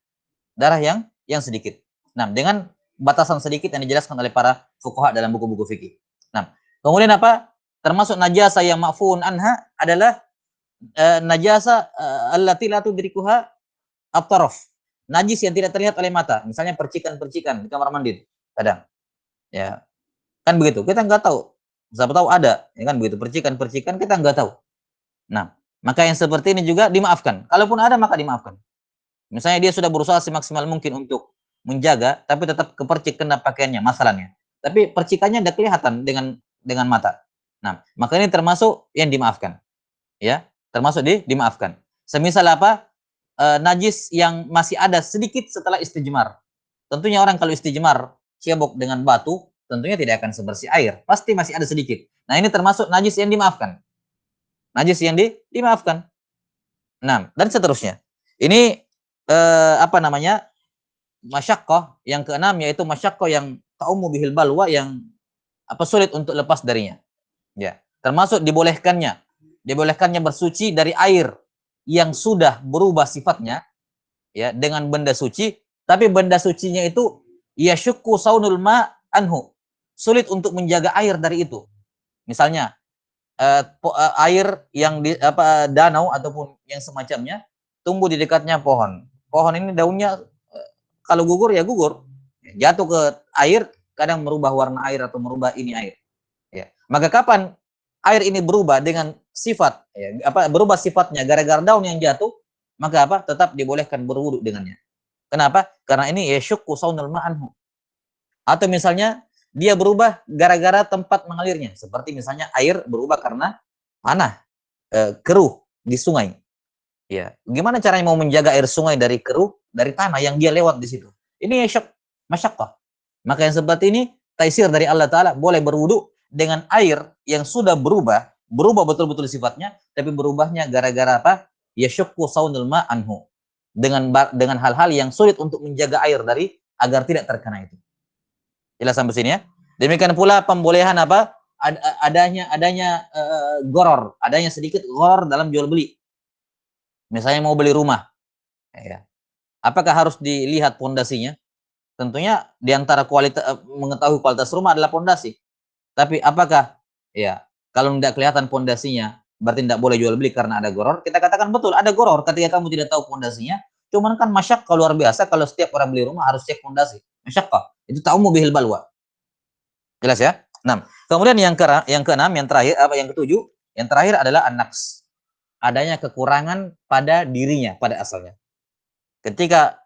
Speaker 1: Darah yang sedikit. Nah, dengan batasan sedikit yang dijelaskan oleh para fuqaha dalam buku-buku fikih. Nah, kemudian apa? Termasuk najasa yang ma'fuun anha adalah najasa allati la tudrikuha at-taraf. Najis yang tidak terlihat oleh mata, misalnya percikan-percikan di kamar mandi kadang. Ya. Kan begitu. Kita nggak tahu. Siapa tahu ada, ya kan begitu. Percikan-percikan kita nggak tahu. Nah, maka yang seperti ini juga dimaafkan. Kalaupun ada maka dimaafkan. Misalnya dia sudah berusaha semaksimal mungkin untuk menjaga, tapi tetap kepercik kena pakaiannya, masalahnya. Tapi percikannya tidak kelihatan dengan mata. Nah, maka ini termasuk yang dimaafkan. Ya, termasuk dimaafkan. Semisal apa? Najis yang masih ada sedikit setelah istijmar. Tentunya orang kalau istijmar cebok dengan batu, tentunya tidak akan sebersih air. Pasti masih ada sedikit. Nah, ini termasuk najis yang dimaafkan. Najis yang dimaafkan. Nah, dan seterusnya. Ini apa namanya? Masyaqqah yang keenam yaitu masyaqqah yang ta'ummu bihil balwa yang apa sulit untuk lepas darinya. Ya, termasuk dibolehkannya bersuci dari air yang sudah berubah sifatnya ya dengan benda suci, tapi benda sucinya itu yasyukku saunul ma anhu. sulit untuk menjaga air dari itu. Misalnya air yang di danau ataupun yang semacamnya tumbuh di dekatnya pohon. Pohon ini daunnya kalau gugur ya gugur. Jatuh ke air kadang merubah warna air atau merubah ini air. Ya. Maka kapan air ini berubah dengan sifat berubah sifatnya gara-gara daun yang jatuh, maka tetap dibolehkan berwudu dengannya. Kenapa? Karena ini yasyukku saunul ma'anhu. Atau misalnya dia berubah gara-gara tempat mengalirnya, seperti misalnya air berubah karena panah, keruh di sungai. Ya, gimana caranya mau menjaga air sungai dari keruh, dari tanah yang dia lewat di situ? Ini masyaqqah. Maka yang seperti ini taisir dari Allah Ta'ala, boleh berwudu dengan air yang sudah berubah betul-betul sifatnya, tapi berubahnya gara-gara apa? Yasyukku saunul ma'anhu. Dengan hal-hal yang sulit untuk menjaga air dari agar tidak terkena itu. Jelas sampai sini ya. Demikian pula pembolehan adanya goror, adanya sedikit goror dalam jual beli. Misalnya mau beli rumah, ya. Apakah harus dilihat pondasinya? Tentunya diantara mengetahui kualitas rumah adalah pondasi. Tapi apakah kalau tidak kelihatan pondasinya berarti tidak boleh jual beli karena ada goror? Kita katakan betul ada goror ketika kamu tidak tahu pondasinya. Cuman kan masyaqqah luar biasa kalau setiap orang beli rumah harus cek pondasi. Masyaqqah. Itu ta'ummu bihil balwa. Jelas ya? 6. Kemudian yang keenam, yang terakhir yang ketujuh, yang terakhir adalah an-naqs. Adanya kekurangan pada dirinya, pada asalnya. Ketika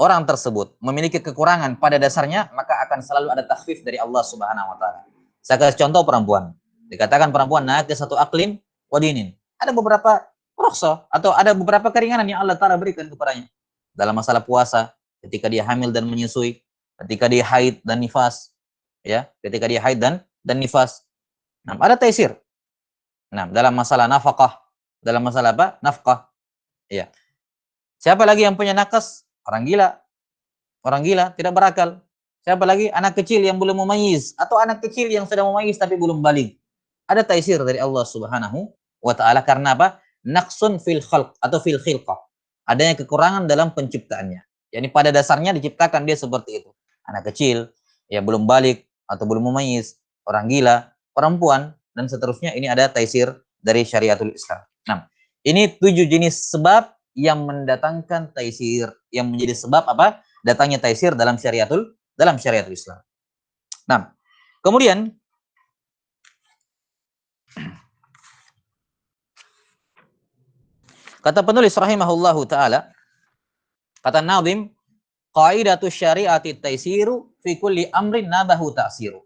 Speaker 1: orang tersebut memiliki kekurangan pada dasarnya, maka akan selalu ada takhfif dari Allah Subhanahu wa taala. Saya kasih contoh perempuan. Dikatakan perempuan naqisatu aqlin wa dinin. Ada beberapa ruksa atau ada beberapa keringanan yang Allah Taala berikan kepadanya. Dalam masalah puasa, ketika dia hamil dan menyusui, ketika dia haid dan nifas, ketika dia haid dan nifas. Nah, ada taisir. Nah, dalam masalah nafkah, dalam masalah apa? Nafkah. Ya. Siapa lagi yang punya nakes? Orang gila. Orang gila, tidak berakal. Siapa lagi? Anak kecil yang belum memayyiz atau anak kecil yang sudah memayyiz tapi belum balik. Ada taisir dari Allah Subhanahu wa taala karena apa? Naqsun fil khalq atau fil khilqah. Adanya kekurangan dalam penciptaannya. Yani pada dasarnya diciptakan dia seperti itu. Anak kecil, ya belum balik atau belum memayyiz, orang gila, perempuan dan seterusnya, ini ada taisir dari syariatul Islam. Nah, ini 7 jenis sebab yang mendatangkan taisir, yang menjadi sebab apa? Datangnya taisir dalam syariatul Islam. Nah, kemudian kata penulis rahimahullahu taala, kata Nazim, qaidatu syariati taisiru fi kulli amrin nabahu ta'siru.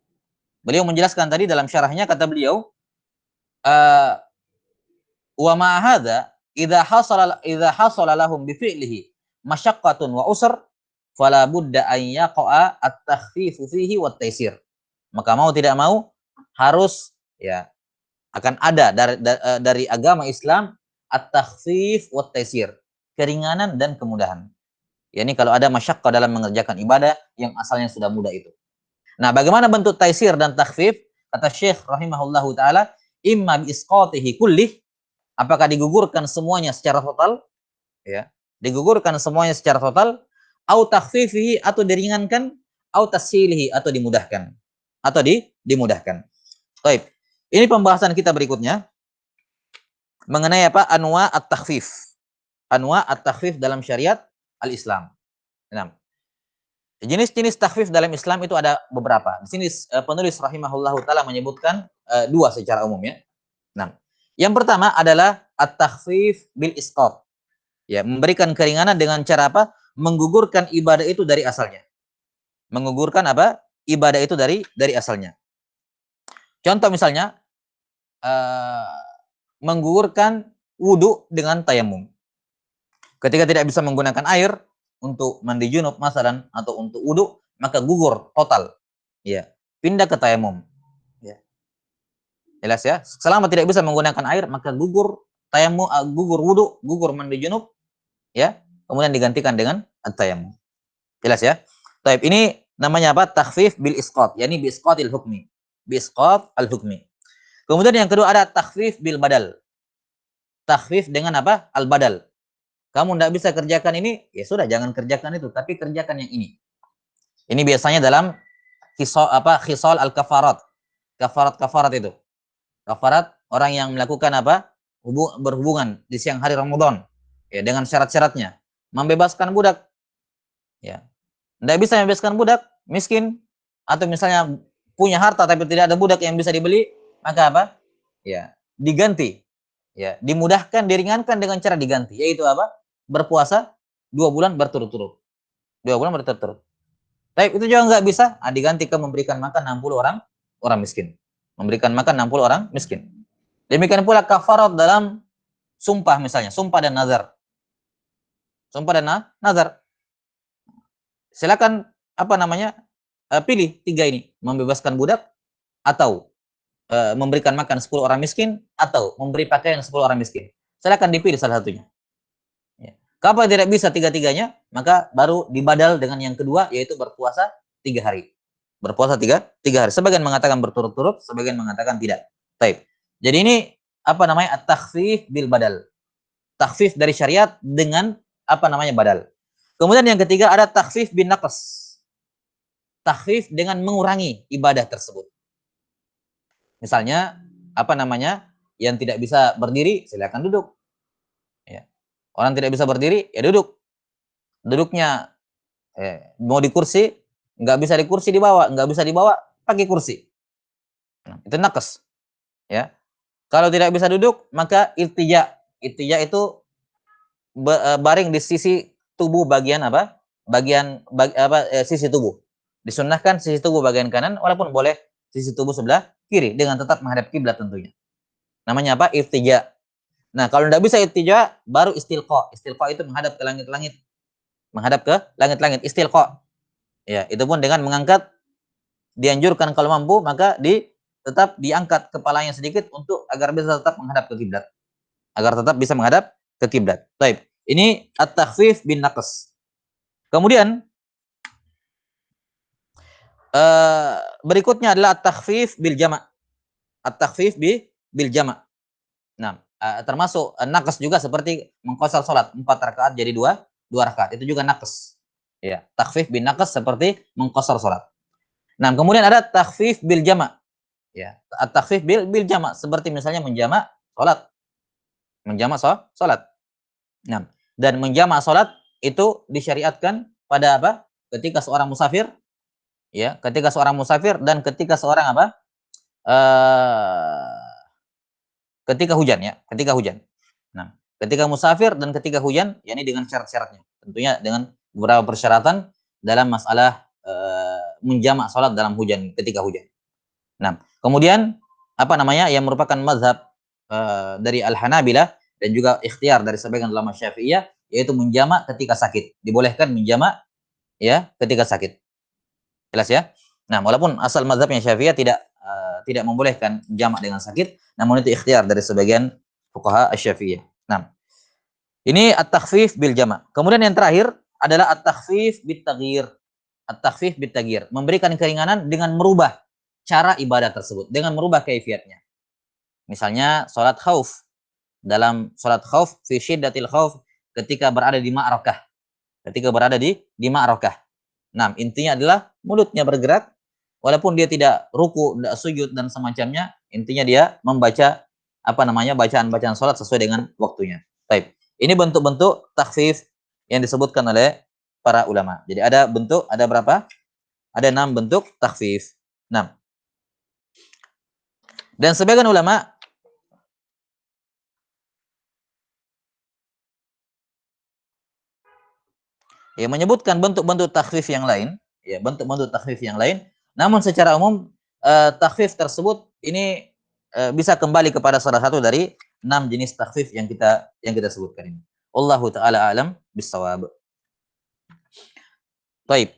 Speaker 1: Beliau menjelaskan tadi dalam syarahnya, kata beliau, wa ma hadza idza hasala lahum bi fi'lihi masyaqqatun wa usr fala budda an yaqa'a at-takhfifu fihi wat taisir. Maka mau tidak mau harus akan ada dari agama Islam at-takhfif wat taisir, keringanan dan kemudahan. Yani kalau ada masyaqqah dalam mengerjakan ibadah yang asalnya sudah mudah itu. Nah, bagaimana bentuk taisir dan takhfif? Kata Syekh rahimahullahu taala, imma bi isqatihi kullih, apakah digugurkan semuanya secara total? Digugurkan semuanya secara total, au takhfifihi atau diringankan, au tasyilihi atau dimudahkan. Atau dimudahkan. Baik. Ini pembahasan kita berikutnya mengenai apa? Anwa at-takhfif. Anwa at-takhfif dalam syariat al-Islam. Nah, jenis-jenis takhfif dalam Islam itu ada beberapa. Di sini penulis rahimahullahu taala menyebutkan 2 secara umum ya. Nah, yang pertama adalah at-takhfif bil isqat. Ya, memberikan keringanan dengan cara apa? Menggugurkan ibadah itu dari asalnya. Menggugurkan apa? Ibadah itu dari asalnya. Contoh misalnya menggugurkan wudu dengan tayamum. Ketika tidak bisa menggunakan air untuk mandi junub masalan atau untuk wudu, maka gugur total. Ya, pindah ke tayamum. Ya. Jelas ya? Selama tidak bisa menggunakan air, maka gugur tayamum, gugur wudu, gugur mandi junub, ya. Kemudian digantikan dengan tayamum. Jelas ya? Taib, ini namanya apa? Takhfif bil isqat, yakni bi isqatil hukmi. Bi isqat al hukmi. Kemudian yang kedua ada takhfif bil badal. Takhfif dengan apa? Al badal. Kamu tidak bisa kerjakan ini, ya sudah jangan kerjakan itu, tapi kerjakan yang ini. Ini biasanya dalam Khisal al-kafarat. Kafarat itu. Kafarat orang yang melakukan apa? Berhubungan di siang hari Ramadan ya dengan syarat-syaratnya. Membebaskan budak ya. Tidak bisa membebaskan budak miskin atau misalnya punya harta tapi tidak ada budak yang bisa dibeli, maka apa? Ya, diganti. Ya, dimudahkan, diringankan dengan cara diganti, yaitu apa? Berpuasa 2 bulan berturut-turut. 2 bulan berturut-turut. Tapi itu juga nggak bisa, diganti ke memberikan makan 60 orang miskin. Memberikan makan 60 orang miskin. Demikian pula kafarat dalam sumpah misalnya, sumpah dan nazar. Sumpah dan nazar. Silakan pilih 3 ini, membebaskan budak atau memberikan makan 10 orang miskin atau memberi pakaian 10 orang miskin. Silakan dipilih salah satunya. Ya. Kalau tidak bisa 3-tiganya, maka baru dibadal dengan yang kedua, yaitu berpuasa 3 hari. Berpuasa 3 hari. Sebagian mengatakan berturut-turut, sebagian mengatakan tidak. Baik. Jadi ini at-takhfif bil badal. Takhfif dari syariat dengan badal. Kemudian yang ketiga ada takhfif bin naqs. Takhfif dengan mengurangi ibadah tersebut. Misalnya yang tidak bisa berdiri, silakan duduk. Ya. Orang tidak bisa berdiri, ya duduk. Duduknya mau di kursi, nggak bisa di kursi dibawa, nggak bisa dibawa pakai kursi. Nah, itu naqs. Ya. Kalau tidak bisa duduk, maka iltija. Iltija itu baring di sisi tubuh bagian sisi tubuh. Disunnahkan sisi tubuh bagian kanan, walaupun boleh sisi tubuh sebelah kiri dengan tetap menghadap kiblat tentunya. Namanya apa? Iltija. Nah, kalau tidak bisa iltija, baru istilqa. Istilqa itu menghadap ke langit-langit. Menghadap ke langit-langit, istilqa. Ya, itu pun dengan mengangkat, dianjurkan kalau mampu maka tetap diangkat kepalanya sedikit untuk agar bisa tetap menghadap ke kiblat. Agar tetap bisa menghadap ke kiblat. Baik. Ini at-takhfif bin naqs. Kemudian berikutnya adalah at-takhfif bil jama'. At-takhfif bil jama'. Nah, termasuk naqs juga seperti mengqasar salat 4 rakaat jadi 2 rakaat. Itu juga naqs. Ya, takhfif bin naqs seperti mengqasar salat. Nah, kemudian ada takhfif bil jama'. Ya, at-takhfif bil jama' seperti misalnya menjama' salat. Menjama' salat. Nah, dan menjama' salat itu disyariatkan pada apa? Ketika seorang musafir, ya, ketika seorang musafir dan ketika seorang ketika hujan ya, ketika hujan. Nah, ketika musafir dan ketika hujan, yakni dengan syarat-syaratnya. Tentunya dengan beberapa persyaratan dalam masalah menjama' salat dalam hujan, ketika hujan. Nah, kemudian yang merupakan mazhab dari Al-Hanabilah dan juga ikhtiar dari sebagian ulama Syafi'iyah, yaitu menjama' ketika sakit. Dibolehkan menjama' ya ketika sakit. Jelas ya? Nah, walaupun asal mazhabnya Syafi'iyah tidak membolehkan jama' dengan sakit, namun itu ikhtiar dari sebagian fuqaha Asy-Syafi'iyah. Nah, ini at-takhfif bil jama'. Kemudian yang terakhir adalah at-takhfif bit taghyir. At-takhfif bit taghyir, memberikan keringanan dengan merubah cara ibadah tersebut, dengan merubah kaifiatnya. Misalnya salat khauf. Dalam salat khauf fi syiddatil khauf, ketika berada di ma'rakah. Ketika berada di ma'rakah. Nah, intinya adalah mulutnya bergerak walaupun dia tidak ruku, tidak sujud dan semacamnya, intinya dia membaca bacaan-bacaan salat sesuai dengan waktunya. Baik. Ini bentuk-bentuk takhfif yang disebutkan oleh para ulama. Jadi ada berapa? Ada 6 bentuk takhfif. 6. Dan sebagian ulama menyebutkan bentuk-bentuk takhfif yang lain, ya, bentuk-bentuk takhfif yang lain. Namun secara umum takhfif tersebut ini bisa kembali kepada salah satu dari 6 jenis takhfif yang kita sebutkan ini. Wallahu taala alam bissawab. Baik.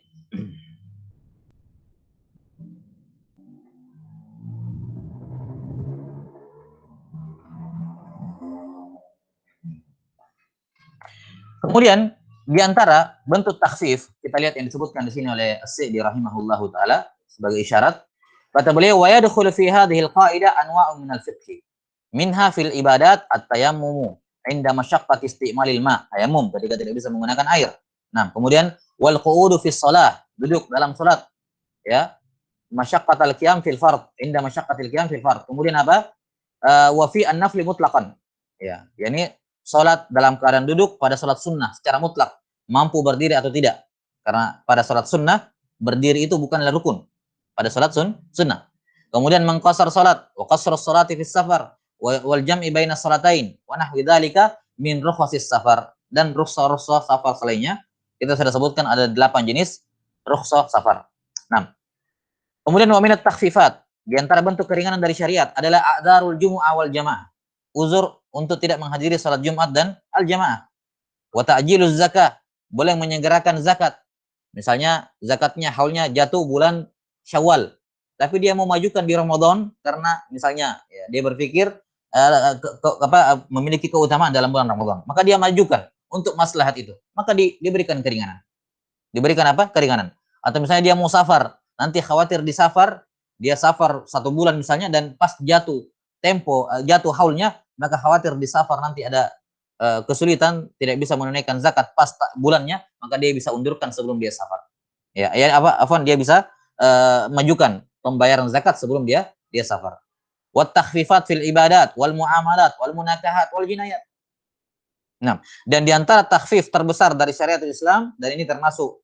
Speaker 1: Kemudian di antara bentuk takhfif kita lihat yang disebutkan di sini oleh As-Sa'di rahimahullahu taala sebagai isyarat, kata beliau, wa yadkhulu fi hadhihi al-qa'idah anwa'un min al-fiqh. Minha fil ibadat at-tayammum 'inda masyaqqati isti'malil ma'. Tayammum ketika tidak bisa menggunakan air. Nah, kemudian wal qu'udu fi shalah, duduk dalam salat. Ya. masyaqqatal qiyam fil fard, inda masyaqqatil qiyam fil fard. Kemudian apa? Wa fi an-nafli mutlaqan. Ya, yakni salat dalam keadaan duduk pada salat sunnah secara mutlak, mampu berdiri atau tidak. Karena pada salat sunnah berdiri itu bukanlah rukun. Pada salat sunnah. Kemudian mengqasar salat, wa qasru salati fis safar, wal jam'i baina salatain, wa nahwi dzalika min rukhsasis safar, dan rukhsah-rukhsah safar selainnya. Kita sudah sebutkan ada 8 jenis rukhsah safar. 6. Kemudian wa minat takhfifat, di antara bentuk keringanan dari syariat adalah a'dzarul jumu'ah wal jamaah. Uzur untuk tidak menghadiri salat Jumat dan al-jamaah. Wa ta'jiluz zakah, boleh menyegerakan zakat. Misalnya zakatnya haulnya jatuh bulan Syawal, tapi dia mau majukan di Ramadan karena misalnya ya, dia berpikir memiliki keutamaan dalam bulan Ramadan, maka dia majukan untuk maslahat itu. Maka diberikan keringanan. Diberikan apa? Keringanan. Atau misalnya dia mau safar, nanti khawatir di safar, dia safar 1 bulan misalnya, dan pas jatuh jatuh haulnya, maka khawatir di safar nanti ada kesulitan, tidak bisa menunaikan zakat pas bulannya, maka dia bisa undurkan sebelum dia safar. Ya dia bisa majukan pembayaran zakat sebelum dia safar. Wat takhfifat fil ibadat wal muamalat wal munakahat wal jinayat. Nah, dan di antara takhfif terbesar dari syariat Islam, dan ini termasuk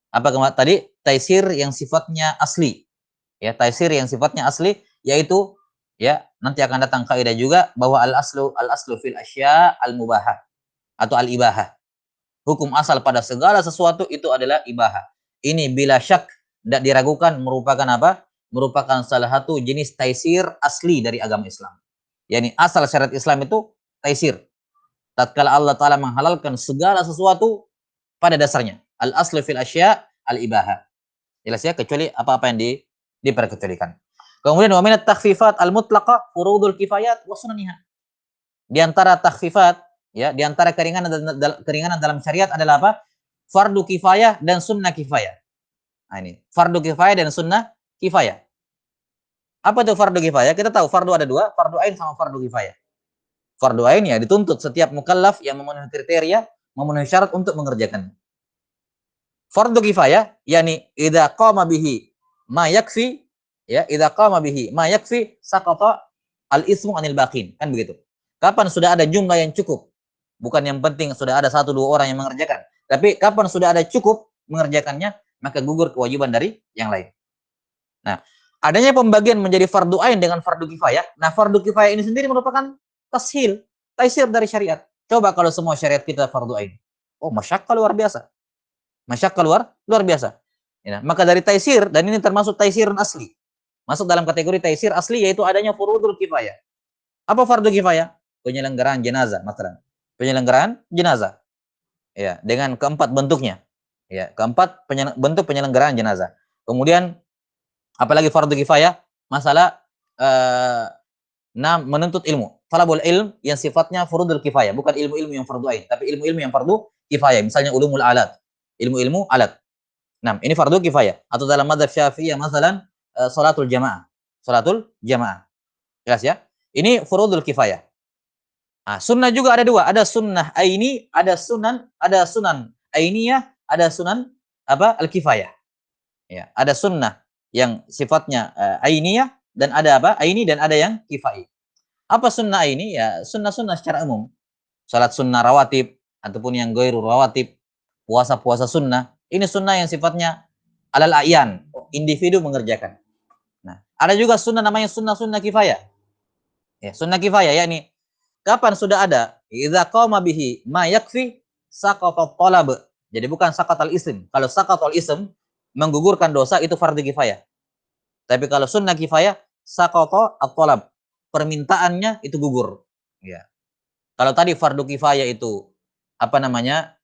Speaker 1: apa tadi, taisir yang sifatnya asli. Ya, taisir yang sifatnya asli, yaitu ya nanti akan datang kaidah juga bahwa al aslu fil asya al mubahah atau al ibahah. Hukum asal pada segala sesuatu itu adalah ibahah. Ini bila syak tidak diragukan merupakan apa? Merupakan salah satu jenis taisir asli dari agama Islam. Yani asal syariat Islam itu taisir. Tatkala Allah Ta'ala menghalalkan segala sesuatu pada dasarnya. Al aslu fil asya al ibahah. Jelas ya, kecuali apa-apa yang diperkecualikan. Kemudian wa minat takhfifat al mutlaqa furudul kifayat wa sunaniha. Di antara takhfifat, ya, di antara keringanan dalam syariat adalah apa? Fardu kifayah dan sunnah kifayah. Nah ini, fardu kifayah dan sunnah kifayah. Apa itu fardu kifayah? Kita tahu fardu ada 2, fardu ain sama fardu kifayah. Fardu ain ya dituntut setiap mukallaf yang memenuhi kriteria, memenuhi syarat untuk mengerjakannya. Fardu kifayah yakni idza qama bihi ma yakfi, ya, idza qama bihi ma yakfi saqata al-ismu anil baqin, kan begitu. Kapan sudah ada jumlah yang cukup, bukan yang penting sudah ada 1-2 orang yang mengerjakan, tapi kapan sudah ada cukup mengerjakannya, maka gugur kewajiban dari yang lain. Nah, adanya pembagian menjadi fardu ain dengan fardu kifayah. Nah, fardu kifayah ini sendiri merupakan tashil, taisir dari syariat. Coba kalau semua syariat kita fardu ain. Oh, masyakka luar biasa. Masyakka luar biasa. Ya, maka dari taisir, dan ini termasuk taisir asli. Masuk dalam kategori taisir asli, yaitu adanya furudul kifayah. Apa fardu kifayah? Penyelenggaraan jenazah, masalah. Penyelenggaraan jenazah. Ya, dengan keempat bentuknya. Ya, keempat bentuk penyelenggaraan jenazah. Kemudian apalagi fardu kifayah? Masalah menuntut ilmu. Talabul ilm yang sifatnya furudul kifayah, bukan ilmu-ilmu yang fardu ain, tapi ilmu-ilmu yang fardu kifayah. Misalnya ulumul alat, ilmu-ilmu alat. Nah, ini fardu kifayah. Atau dalam madzhab Syafi'iyah masalan salatul jamaah. Salatul jamaah. Jelas ya? Ini furudul kifayah. Nah, sunnah juga ada 2, ada sunnah aini, ada sunan ainiyah, ada sunan apa? Al-kifayah. Ya, ada sunnah yang sifatnya ainiyah, dan ada apa? Aini, dan ada yang kifai. Apa sunnah aini? Ya, sunnah-sunnah secara umum. Salat sunnah rawatib ataupun yang ghairul rawatib, puasa-puasa sunnah. Ini sunnah yang sifatnya alal a'yan, individu mengerjakan. Nah, ada juga sunnah namanya sunnah kifayah. Ya, sunnah kifayah yakni kapan sudah ada idza qama bihi ma yakfi saqata talab. Jadi bukan saqatal ism. Kalau saqatal ism menggugurkan dosa itu fardu kifayah. Tapi kalau sunnah kifayah saqata at-talab, permintaannya itu gugur. Ya. Kalau tadi fardu kifayah itu apa namanya?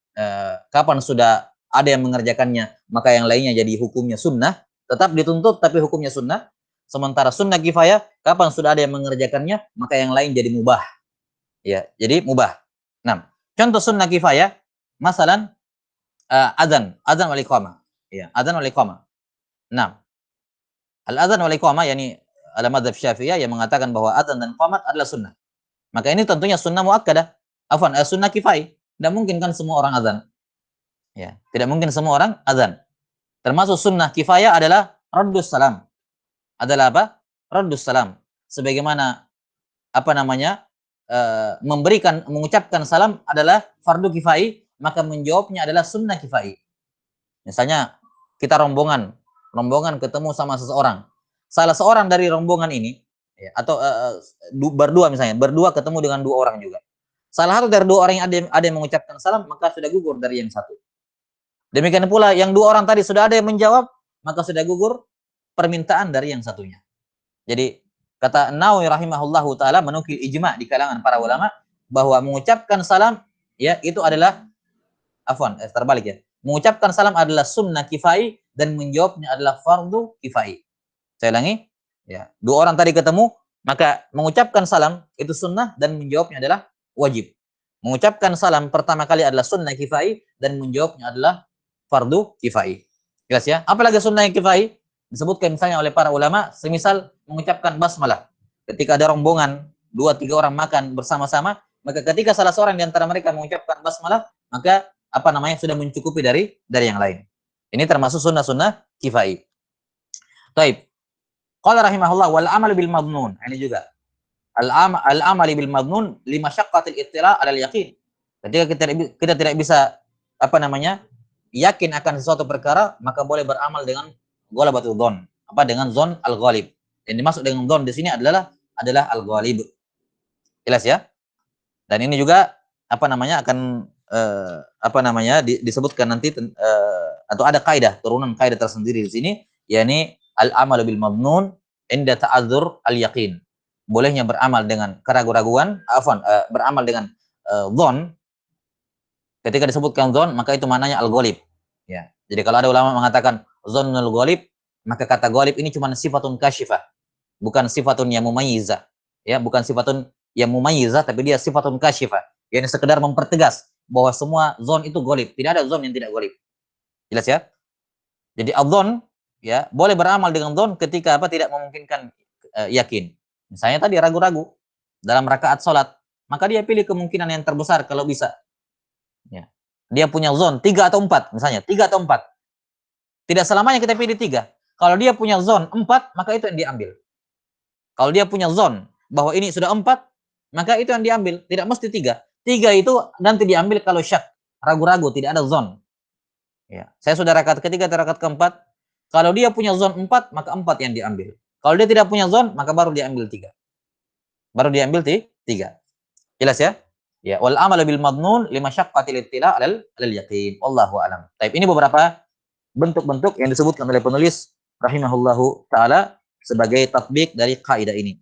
Speaker 1: Kapan sudah ada yang mengerjakannya, maka yang lainnya jadi hukumnya sunnah, tetap dituntut tapi hukumnya sunnah. Sementara sunnah kifayah, kapan sudah ada yang mengerjakannya, maka yang lain jadi mubah. Ya, jadi mubah. Nah, contoh sunnah kifayah, masalan azan wal iqamah. Ya, azan wal iqamah. Nah, al-azan wal iqamah yakni ala madzhab Syafi'iyah yang mengatakan bahwa azan dan iqamat adalah sunnah. Maka ini tentunya sunnah muakkadah. Afwan, sunnah kifai. Tidak mungkin kan semua orang azan. Ya, tidak mungkin semua orang azan. Termasuk sunnah kifayah adalah raddus salam. adalah apa? Raddus salam. Sebagaimana apa namanya? Mengucapkan salam adalah fardu kifai, maka menjawabnya adalah sunnah kifai. Misalnya kita rombongan ketemu sama seseorang. Salah seorang dari rombongan ini ya, atau berdua misalnya, berdua ketemu dengan dua orang juga. Salah satu dari dua orang yang ada yang mengucapkan salam, maka sudah gugur dari yang satu. Demikian pula yang dua orang tadi sudah ada yang menjawab, maka sudah gugur permintaan dari yang satunya. Jadi kata Nawawi rahimahullahu taala menukil ijma di kalangan para ulama bahwa mengucapkan salam ya itu adalah terbalik ya. Mengucapkan salam adalah sunnah kifai dan menjawabnya adalah fardu kifai. Saya ulangi, ya. Dua orang tadi ketemu, maka mengucapkan salam itu sunnah dan menjawabnya adalah wajib. Mengucapkan salam pertama kali adalah sunnah kifai dan menjawabnya adalah fardu kifai. Jelas ya? Apalagi sunnah kifai disebutkan misalnya oleh para ulama, semisal mengucapkan basmalah. Ketika ada rombongan 2-3 orang makan bersama-sama, maka ketika salah seorang di antara mereka mengucapkan basmalah, maka apa namanya sudah mencukupi dari yang lain. Ini termasuk sunnah-sunnah kifai. Taib. Qala rahimahullah wal amal bil madnun. Ini juga. Al amal bil madnun lima syaqqatil ittila' alal yaqin. Ketika kita tidak bisa apa namanya? Yakin akan sesuatu perkara, maka boleh beramal dengan ghalabatul dzon. Apa dengan dzon al-ghalib. Yang dimaksud dengan dzon di sini adalah al-ghalib. Jelas ya? Dan ini juga apa namanya akan apa namanya disebutkan nanti atau ada kaidah turunan kaidah tersendiri di sini, yakni al-amal bil mamnun inda ta'adzur al-yaqin. Bolehnya beramal dengan keraguan-raguan, beramal dengan dzon ketika disebutkan dzon maka itu maknanya al-ghalib. Ya. Jadi kalau ada ulama mengatakan dzonnul ghalib, maka kata ghalib ini cuma sifatun kasyifah, bukan sifatun yang mumayyizah. Ya, bukan sifatun yang mumayyizah tapi dia sifatun kasyifah. Yang sekedar mempertegas bahwa semua zon itu golib. Tidak ada zon yang tidak golib. Jelas ya? Jadi adzon ya boleh beramal dengan zon ketika apa tidak memungkinkan yakin. Misalnya tadi ragu-ragu dalam rakaat salat, maka dia pilih kemungkinan yang terbesar kalau bisa. Ya. Dia punya zon 3 atau 4 misalnya, 3 atau 4. Tidak selamanya kita pilih 3. Kalau dia punya zon 4, maka itu yang diambil. Kalau dia punya zon bahwa ini sudah 4, maka itu yang diambil. Tidak mesti 3. 3 itu nanti diambil kalau syak, ragu-ragu, tidak ada zon. Ya. Saya sudah rakaat ketiga atau rakaat keempat. Kalau dia punya zon 4, maka 4 yang diambil. Kalau dia tidak punya zon, maka baru diambil 3. Baru diambil 3. Jelas ya? Ya, wal amal bil madnun lima syaqqatil ittila' alal yaqin. Wallahu a'lam. Baik, ini beberapa bentuk-bentuk yang disebutkan oleh penulis rahimahullahu taala sebagai tatbik dari kaidah ini.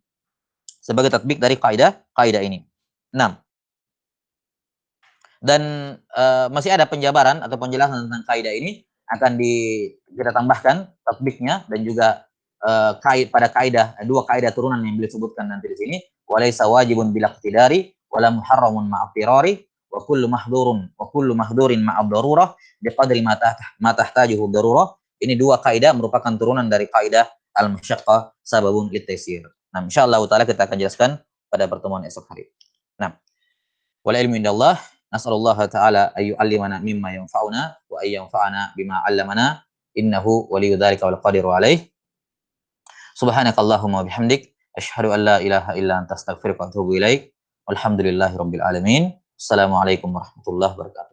Speaker 1: Sebagai tatbik dari kaidah ini. 6. Dan masih ada penjabaran atau penjelasan tentang kaidah ini akan kita tambahkan tatbiknya dan juga pada kaidah dua kaidah turunan yang beliau sebutkan nanti di sini, walaysa wajibun bil iqtidari wala muharramun ma'a firari wa kullu mahdurin ma'a darurah biqadri ma tahtajuhu darurah. Ini dua kaidah merupakan turunan dari kaidah al-musyaqqah sababun litaysir. Nah, insyaallah taala kita akan jelaskan pada pertemuan esok hari. Nah, wal ilmu indallah. Nas'alullah ta'ala ay yu'allimana mimma yanfa'una wa ay yanfa'ana bima 'allamana innahu waliyyu dzalika wal qadiru 'alaih. Subhanakallahumma wa bihamdik asyhadu an la ilaha illa anta astaghfiruka wa atubu ilaik. Walhamdulillahirabbil alamin. Assalamualaikum warahmatullahi wabarakatuh.